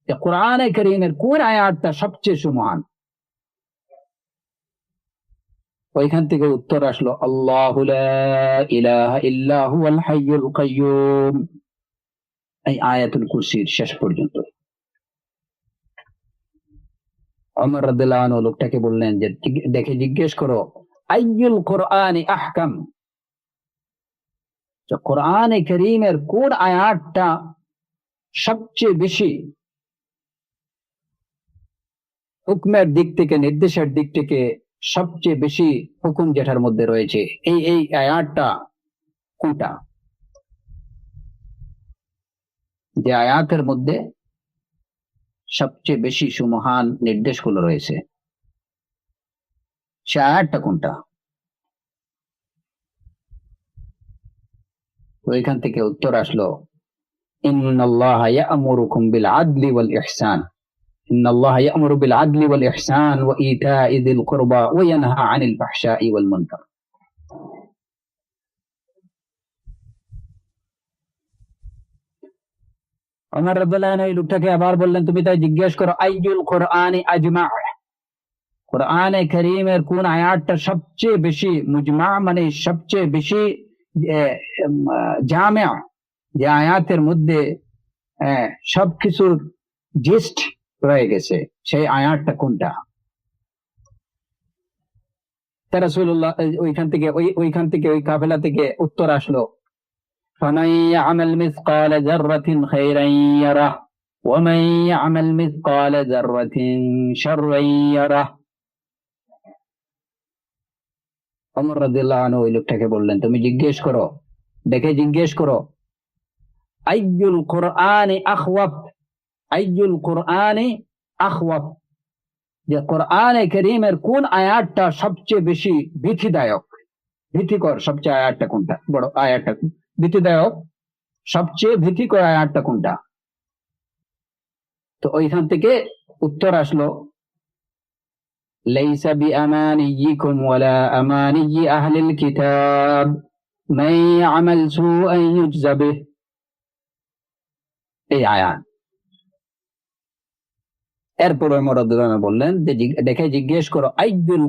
যে কোরআনে কারীমের কোন আয়াতটা সবচেয়ে সুমহান। ওইখান থেকে উত্তর আসলো আল্লাহু লা ইলাহা ইল্লা হুয়াল হাইয়ুল কাইয়্যুম, এই আয়াতুল কুরসির শেষ পর্যন্ত। ওমর রাদিয়াল্লাহু আনহু লোকটাকে বললেন যে দেখে জিজ্ঞেস করো আইয়ুল কোরআনি আহকাম, যে কোরআনে কারীমের কোন আয়াতটা সবচেয়ে বেশি হুকমের দিক থেকে, নির্দেশের দিক থেকে সবচেয়ে বেশি হুকুম যেটার মধ্যে রয়েছে, এই আয়াতটা কোনটা, যে আয়াতের মধ্যে সবচেয়ে বেশি সুমহান নির্দেশগুলো রয়েছে, সে আয়াতটা কোনটা। তো এখান থেকে উত্তর আসলো ইন্নাল্লাহা ইয়া'মুরুকুম বিল আদলি ওয়াল ইহসান, ইন্নাল্লাহা ইয়া'মুরু বিল আদলি ওয়াল ইহসান ওয়া ইতা'i যিল কুরবা ওয়া ইয়ানহা আনিল ফাহশাই ওয়াল মুনকার। ওমর রাদিয়াল্লাহু আনহু এই লোকটাকে আবার বললেন তুমি তাই জিজ্ঞেস করো আইয়ুল কোরআনি আজমা, কোরআনে কারীমের কোন আয়াতটা সবচেয়ে বেশি মুজমা, মানে সবচেয়ে বেশি জামিয়া, যে আয়াতের মধ্যে সবকিছুর জিস্ট রয়ে গেছে, সেই আয়াতটা কোনটা। তা রাসূলুল্লাহ ওইখান থেকে ওই কাফেলা থেকে উত্তর আসলো ফামান ইয়া'মাল মিসকালা যাররাতিন খায়রান ইয়ারাহ ওয়া মান ইয়া'মাল মিসকালা যাররাতিন শাররান ইয়ারাহ। ওমর রাদিয়াল্লাহু আনহু ওই লোকটাকে বললেন তুমি জিজ্ঞেস করো, দেখে জিজ্ঞেস করো আইয়ুল কোরআনি আখওয়াফ, আইয়ুল কোরআনি আখওয়াফ, যে কোরআনে কারীমের কোন আয়াতটা সবচেয়ে বেশি ভীতিদায়ক, ভীতিকর, সবচেয়ে আয়াতটা কোনটা, বড় আয়াতটা ভীতিদায়ক, সবচেয়ে ভীতিকর আয়াতটা কোনটা। তো ওইখান থেকে উত্তর আসলো লাইসা বিআমানিয়িকুম ওয়ালা আমানিয়্যি আহলিল কিতাব মান ইয়া'মাল সুআন ইউজযা বিহ, এই আয়াত। এরপর ওমর রাদিয়াল্লাহু আনহু বললেন যে দেখে জিজ্ঞেস করো আইয়ুল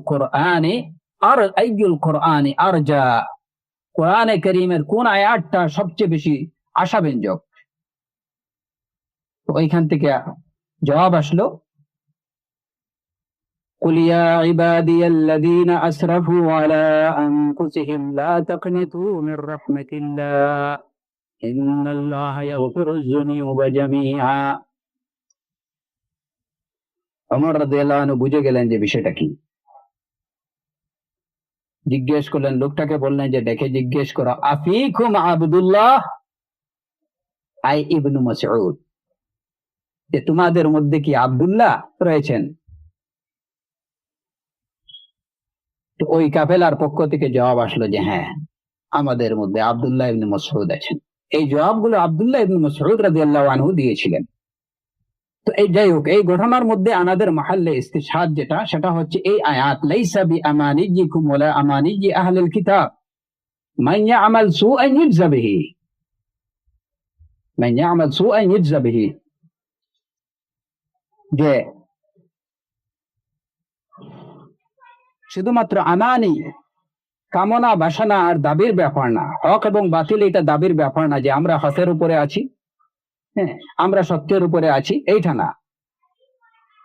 কোরআনি আরজা, কোরআনে কারীমের কোন আয়াতটা সবচেয়ে বেশি আশাব্যঞ্জক। তো ওইখান থেকে জবাব আসলো কুল ইয়া ইবাদিয়াল্লাযীনা আসরাফু আলা আনফুসিহিম লা তাকনাতু মির রাহমাতিল্লাহ ইন্নাল্লাহা ইয়াগফিরুয যুনুবা জামিআ। ওমর রাদিয়াল্লাহু আনহু বুঝে গেলেন যে বিষয়টা কি। জিজ্ঞেস করলেন, লোকটাকে বললেন যে দেখে জিজ্ঞেস করো আফিকুম আব্দুল্লাহ আই ইবনু মাসউদ, যে তোমাদের মধ্যে কি আব্দুল্লাহ রয়েছেন। তো ওই কাফেলার পক্ষ থেকে জবাব আসলো যে হ্যাঁ, আমাদের মধ্যে আব্দুল্লাহ ইবনে মাসউদ আছেন। এই জবাবগুলো আব্দুল্লাহ ইবনে মাসউদ রাদিয়াল্লাহু আনহু দিয়েছিলেন। তো এই যাই হোক, এই ঘটনার মধ্যে আমাদের মাহাল্লে ইস্তিশহাদ যেটা, সেটা হচ্ছে এই আয়াত লাইসা বিআমানিয়িকুম ওয়ালা আমানিয়্যি আহলিল কিতাব মান ইয়া'মাল সুআন ইউজযা বিহি, মান ইয়া'মাল সুআন ইউজযা বিহি, যে শুধুমাত্র আমানি, কামনা বাসনা আর দাবির ব্যাপার না, হক এবং বাতিল এটা দাবির ব্যাপার না, যে আমরা হকের উপরে আছি, হ্যাঁ আমরা সত্যের উপরে আছি, এইটা না।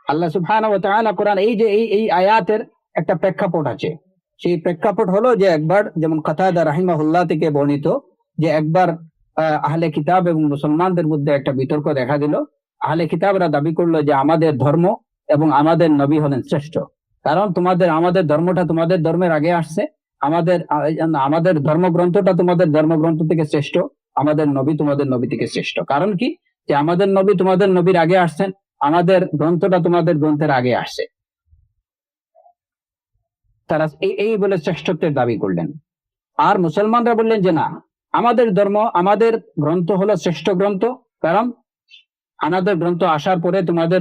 আল্লাহ সুবহানাহু ওয়া তাআলা কোরআন এই যে এই আয়াতের একটা প্রেক্ষাপট আছে। সেই প্রেক্ষাপট হলো যে একবার, যেমন কাতাদা রাহিমাহুল্লাহ থেকে বর্ণিত, যে একবার আহলে কিতাব এবং মুসলমানদের মধ্যে একটা বিতর্ক দেখা দিল। আহলে কিতাবরা দাবি করলো যে আমাদের ধর্ম এবং আমাদের নবী হলেন শ্রেষ্ঠ, কারণ আমাদের ধর্মটা তোমাদের ধর্মের আগে আসছে, আমাদের ধর্মগ্রন্থটা তোমাদের ধর্মগ্রন্থ থেকে শ্রেষ্ঠ, আমাদের নবী তোমাদের নবী থেকে শ্রেষ্ঠ। কারণ কি, যে আমাদের নবী তোমাদের নবীর আগে আসছেন, আমাদের গ্রন্থটা তোমাদের গ্রন্থের আগে আসছে। তারা এই বলে শ্রেষ্ঠত্বের দাবি করলেন। আর মুসলমানরা বললেন যে না, আমাদের ধর্ম, আমাদের গ্রন্থ হলো শ্রেষ্ঠ গ্রন্থ, কারণ আমাদের গ্রন্থ আসার পরে তোমাদের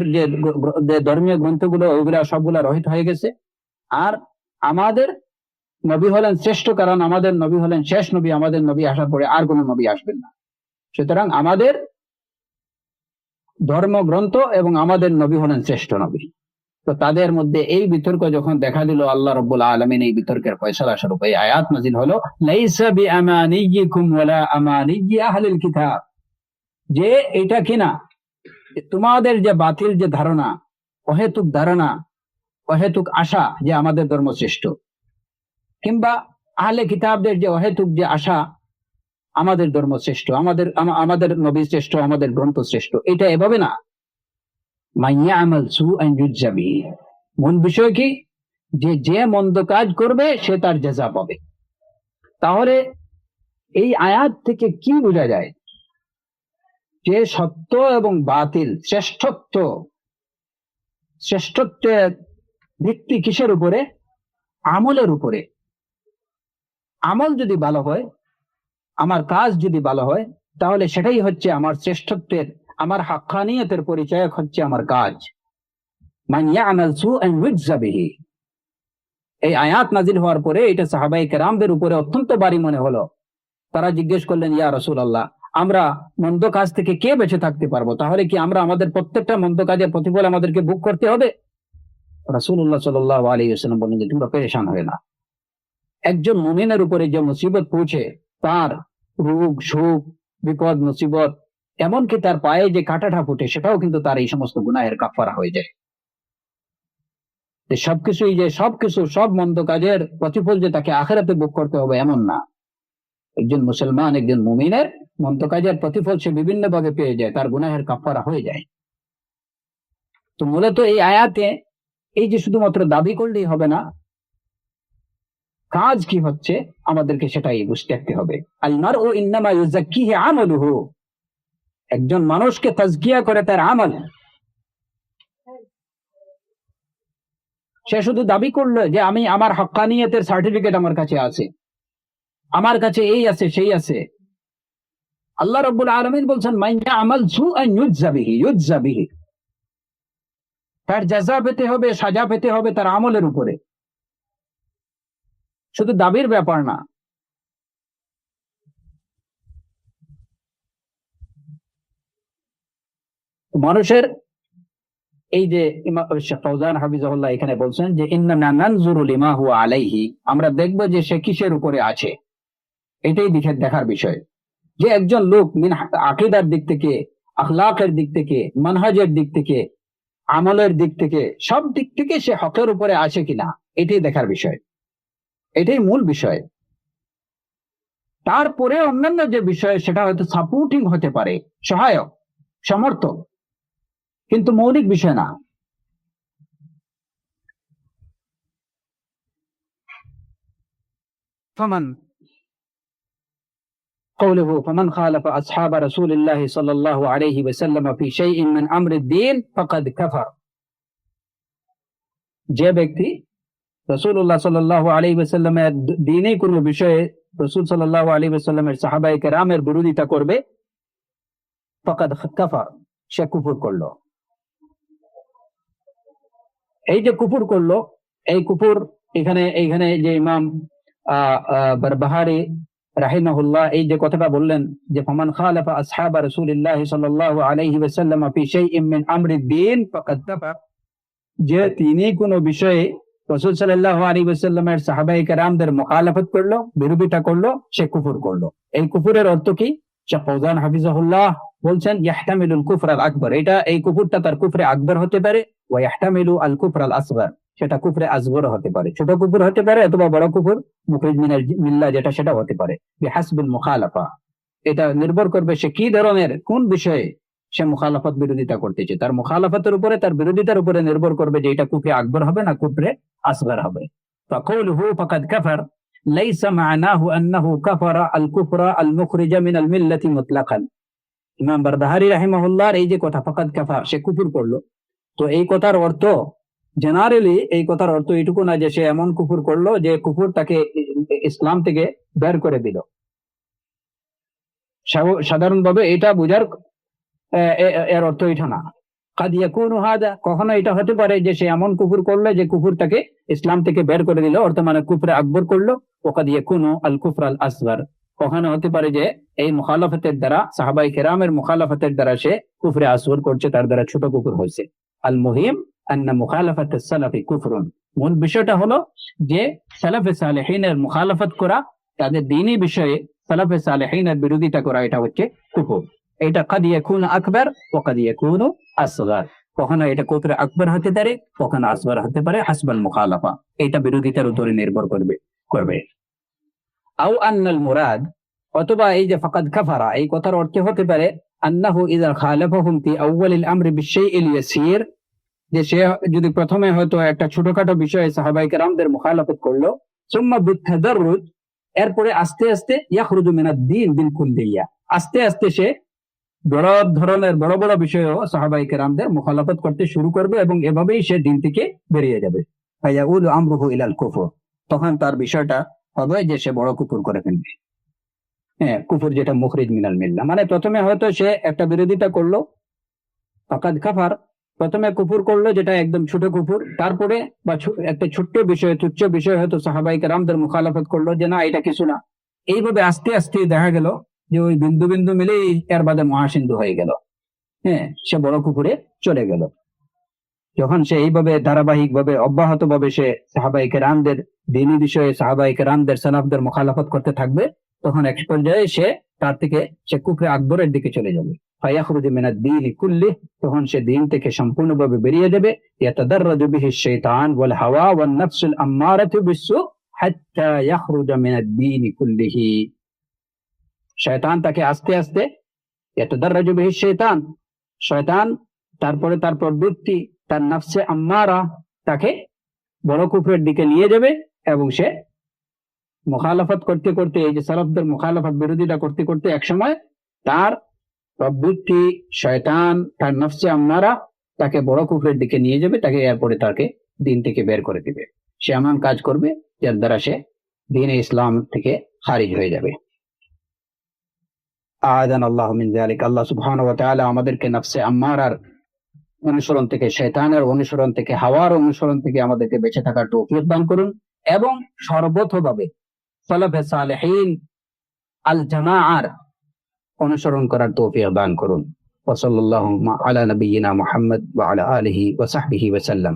যে ধর্মীয় গ্রন্থগুলো ওইগুলা সবগুলা রহিত হয়ে গেছে। আর আমাদের নবী হলেন শ্রেষ্ঠ, কারণ আমাদের নবী হলেন শেষ নবী, আমাদের নবী আসার পরে আর কোনো নবী আসবেন না। সুতরাং আমাদের ধর্মগ্রন্থ এবং আমাদের নবী হলেন শ্রেষ্ঠ নবী। তো তাদের মধ্যে এই বিতর্ক যখন দেখা দিল, আল্লাহ রাব্বুল আলামিন এই বিতর্কের ফয়সালা স্বরূপ এই আয়াত নাযিল হলো, লাইসা বিআমানিয়িকুম ওয়ালা আমানিয়্যি আহলিল কিতাব, যে এটা কিনা তোমাদের যে বাতিল যে ধারণা, অহেতুক ধারণা, অহেতুক আশা যে আমাদের ধর্ম শ্রেষ্ঠ, কিংবা আহলে কিতাবদের যে অহেতুক যে আশা আমাদের ধর্ম শ্রেষ্ঠ, আমাদের নবী শ্রেষ্ঠ, আমাদের গ্রন্থ শ্রেষ্ঠ, এটা এভাবে না। মূল বিষয় কি, যে মন্দ কাজ করবে সে তার জাযা পাবে। তাহলে এই আয়াত থেকে কি বোঝা যায়, যে সত্য এবং বাতিল, শ্রেষ্ঠত্বের ভিত্তি কিসের উপরে? আমলের উপরে। আমল যদি ভালো হয়, আমার কাজ যদি ভালো হয়, তাহলে সেটাই হচ্ছে আমার শ্রেষ্ঠত্বের, আমার হাক্কানিয়তের পরিচয় হচ্ছে আমার কাজ। মান ইয়ামাল সুআন ইউজযা বিহি। এই আয়াত নাযিল হওয়ার পরে এটা সাহাবায়ে কেরামদের উপরে অত্যন্ত ভারী মনে হলো। তারা জিজ্ঞেস করলেন, ইয়া রাসূলুল্লাহ, আমরা মন্দ কাজ থেকে কে বেঁচে থাকতে পারবো? তাহলে কি আমরা আমাদের প্রত্যেকটা মন্দ কাজের প্রতিফল আমাদেরকে ভোগ করতে হবে? রাসূলুল্লাহ সাল্লাল্লাহু আলাইহি ওয়াসাল্লাম বললেন যে তোমরা পেরেশান হবে না। একজন মুমিনের উপরে যে মুসিবত পৌঁছে, তার রোগ শোক বিপদ মুসিবত, এমনকি তার পায়ে যে কাঁটাটা ফুটে, সেটাও কিন্তু তার এই সমস্ত গুনাহের কাফারা হয়ে যায়। সব মন্দ কাজের প্রতিফল যে তাকে আখিরাতে ভোগ করতে হবে এমন না। একজন মুসলমান, একজন মুমিনের মন্দ কাজের প্রতিফল সে বিভিন্ন ভাবে পেয়ে যায়, তার গুনাহের কাফারা হয়ে যায়। তো মূলত এই আয়াতে এই যে শুধুমাত্র দাবি করলেই হবে না, কাজ কি হচ্ছে আমাদেরকে সেটাই বুঝতে রাখতে হবে। আল মারউ ইন্নামা ইউযাক্কিহি আমালুহু, একজন মানুষকে তাজকিয়া করে তার আমল। সে শুধু দাবি করলো যে আমার হক্কানিয়তের সার্টিফিকেট আমার কাছে আছে, আমার কাছে এই আছে সেই আছে। আল্লাহ রাব্বুল আলামিন বলছেন, মান ইয়ামাল সুআন ইউজযা বিহি, তার জাযা পেতে হবে, সাজা পেতে হবে তার আমলের উপরে, শুধু দাবির ব্যাপার না। মানুষের এই যে শেখ ফাউজান হাফিজাহুল্লাহ এখানে বলছেন যে ইন্নানা নানজুরু লিমা হুয়া আলাইহি, আমরা দেখব যে সে কিসের উপরে আছে, এটাই দেখার বিষয়। যে একজন লোক আকীদার দিক থেকে, আখলাকের দিক থেকে, মানহাজের দিক থেকে, আমলের দিক থেকে, সব দিক থেকে সে হকের উপরে আছে কিনা, এটাই দেখার বিষয়, এটাই মূল বিষয়। তারপরে অন্যান্য যে বিষয় সেটা হয়তো সাপোর্টিং হতে পারে, সহায়ক, সমর্থক, কিন্তু মৌলিক বিষয় না। قوله فمن خالف أصحاب رسول الله صلى الله عليه وسلم في شيء من أمر الدين فقد كفر। যে ব্যক্তি রাসূলুল্লাহ সাল্লাল্লাহু আলাইহি ওয়াসাল্লামের দ্বীনে কোনো বিষয়ে রাসূল সাল্লাল্লাহু আলাইহি ওয়াসাল্লামের সাহাবায়ে কেরামের বিরোধিতা করবে, ফাকাদ কাফার, সে কুফর করলো। এই যে কুফর করলো, এই কুফর এইখানে যে ইমাম বারবাহারি রাহিমাহুল্লাহ এই যে কথাটা বললেন যে ফামান খালাফা আসহাবা রাসূলিল্লাহ সাল্লাল্লাহু আলাইহি ওয়াসাল্লাম ফি শাইইন মিন আমরিদ দ্বীন ফাকাদ কাফার, যে তিনি কোনো বিষয়ে রাসূল সাল্লাল্লাহু আলাইহি ওয়াসাল্লামের সাহাবায়ে কেরামদের মুখালাফত করলো, বিরোধিতা করলো, সে কুফর করলো। এই কুফরের অর্থ কি? শেখ ফাউজান হাফিজাহুল্লাহ বলছেন ইহতামিলুল কুফর আল আকবার, এই কুফরটা তার কুফরে আকবর হতে পারে, ওয়া ইহতামিলু আল কুফর আল আসগর, সেটা কুফরে আসগর হতে পারে, ছোট কুফর হতে পারে, অথবা বড় কুফর মুখরিজ মিনাল মিল্লাহ যেটা সেটা হতে পারে, বিহাসবিল মুখালাফা। এটা নির্ভর করবে সে কি ধরনের, কোন বিষয়ে সে মুখালাফত বিরোধিতা করতেছে, তার মুখালাফতের উপরে, তার বিরোধিতার উপরে নির্ভর করবে যে এটা কুফরে আকবর হবে না কুফরে আসগর হবে। فقوله فقد كفر ليس معناه انه كفر الكفر المخرج من المله مطلقا। ইমাম বারদাহারি রাহিমাহুল্লাহর এই যে কথা ফাকাদ কাফার, সে কুফর করলো, তো এই কথার অর্থ জেনারেলি এই কথার অর্থ এটুকু না যে সে এমন কুফর করলো যে কুফর তাকে ইসলাম থেকে বের করে দিল। সাধারণভাবে এটা বোঝার এর অর্থ এটা না। কাদ ইয়াকুনু হাদা, কখনো এটা হতে পারে যে সে এমন কুফর করলো যে কুফর তাকে ইসলাম থেকে বের করে দিল, অর্থ মানে কুফরে আকবর করলো। ও কাদ ইয়াকুনু আল কুফর আল আসগর, কখনো হতে পারে যে এই মুখালাফতের দ্বারা, সাহাবায়ে কেরামের মুখালাফতের দ্বারা সে কুফরে আসগর করছে, তার দ্বারা ছোট কুফর হয়েছে। আল মুহিম আন্না মুখালাফাত আস-সালাফি কুফরুন, মূল বিষয়টা হলো যে সালাফে সালেহিনের মুখালাফত করা, তাদের দ্বীনি বিষয়ে সালাফে সালেহিনের বিরোধিতা করা, এটা হচ্ছে কুফর। এটা কাদ ইয়াকুনু আকবার ওয়া কাদ ইয়াকুনু আসগর, কখনো এটা কুফরে আকবর হতে পারে, কখনো আসগর হতে পারে, হাসবাল মুখালাফা, এটা বিরোধিতার উপরে নির্ভর করবে। আও আন্নাল মুরাদ, অথবা এই যে ফাকাদ কাফারা, এই কথার অর্থ হতে পারে আন্নাহু ইযা খালাফাহুম ফি আউয়ালিল আমরি বিশাইইল ইয়াসির, যে সে যদি প্রথমে হয়তো একটা ছোটখাটো বিষয়ে সাহাবায়ে কেরামদের মুখালাফত করলো, সুম্মা বিতাদাররুজ, এরপরে আস্তে আস্তে ইয়াখরুজু মিনাদ-দ্বীন বিল কুল্লিয়া, আস্তে আস্তে সে বড় ধরনের বড় বড় বিষয়েও সাহাবায়ে কেরামদের মুখালাফত করতে শুরু করবে এবং এভাবেই সে দিন থেকে বেরিয়ে যাবে। ফায়াউলু আমরুহু ইলাল কুফর, তখন তার বিষয়টা হবে যে সে বড় কুফর করে ফেলবে। হ্যাঁ, কুফর যেটা মুখরিজ মিনাল মিল্লাহ, মানে প্রথমে হয়তো সে একটা বিরোধিতা করলো, ফাকাদ কাফার, প্রথমে কুফর করলো যেটা একদম ছোট কুফর, তারপরে বা একটা ছোট্ট বিষয়, তুচ্ছ বিষয় হয়তো সাহাবায়ে কেরামদের মুখালাফত করলো যে না এটা কিছু না, এইভাবে আস্তে আস্তে দেখা গেল যে ওই বিন্দু বিন্দু মিলেই এর বাদে মহাসিন্ধু হয়ে গেল। হ্যাঁ, সে বড় কুফরে চলে গেল। যখন সে এইভাবে ধারাবাহিক ভাবে অব্যাহত ভাবে সে সাহাবায়ে কেরামদের দ্বীনি বিষয়ে, সাহাবায়ে কেরামদের সালাফদের মুখালাফত করতে থাকবে, তখন এক পর্যায়ে সে তার থেকে সে কুফরে আকবরের দিকে চলে যাবে। ফায়াখরুজু মিনাদ-দ্বীনি কুল্লিহি, তখন সে দিন থেকে সম্পূর্ণভাবে বেরিয়ে যাবে। ইয়াতাদাররাজু বিহি আশ-শাইতান ওয়াল হাওয়া ওয়ান নাফসুল আম্মারাতু বিস-সু হাত্তা ইয়াখরুজা মিনাদ-দ্বীনি কুল্লিহি, শয়তান তাকে আস্তে আস্তে, ইয়াতাদাররাজু বিহি আশ-শাইতান, শয়তান তারপরে তার প্রবৃত্তি, তার নফসে আম্মারা তাকে বড় কুফরের দিকে নিয়ে যাবে এবং সে মুখালাফত করতে করতে, এই যে সালাফদের মুখালাফত বিরোধিতা করতে করতে একসময় তার প্রবৃত্তি, শয়তান, তার নফসে আম্মারা তাকে বড় কুফরের দিকে নিয়ে যাবে, তাকে এরপরে তাকে দিন থেকে বের করে দিবে। সে এমন কাজ করবে যার দ্বারা সে দ্বীনে ইসলাম থেকে খারিজ হয়ে যাবে। আযানাল্লাহু মিন যালিক, আল্লাহ সুবহানাহু ওয়া তাআলা আমাদেরকে নফসে আম্মারার অনুসরণ থেকে, শয়তানের অনুসরণ থেকে, হাওয়ার অনুসরণ থেকে আমাদেরকে বেঁচে থাকার তৌফিক দান করুন এবং সর্বতোভাবে সালাফে সালেহিন আল জামাআর অনুসরণ করার তৌফিক দান করুন। ওয়া সাল্লাল্লাহু আলা নাবিয়িনা মুহাম্মদ ওয়া আলা আলিহি ওয়া সাহবিহি ওয়া সাল্লাম।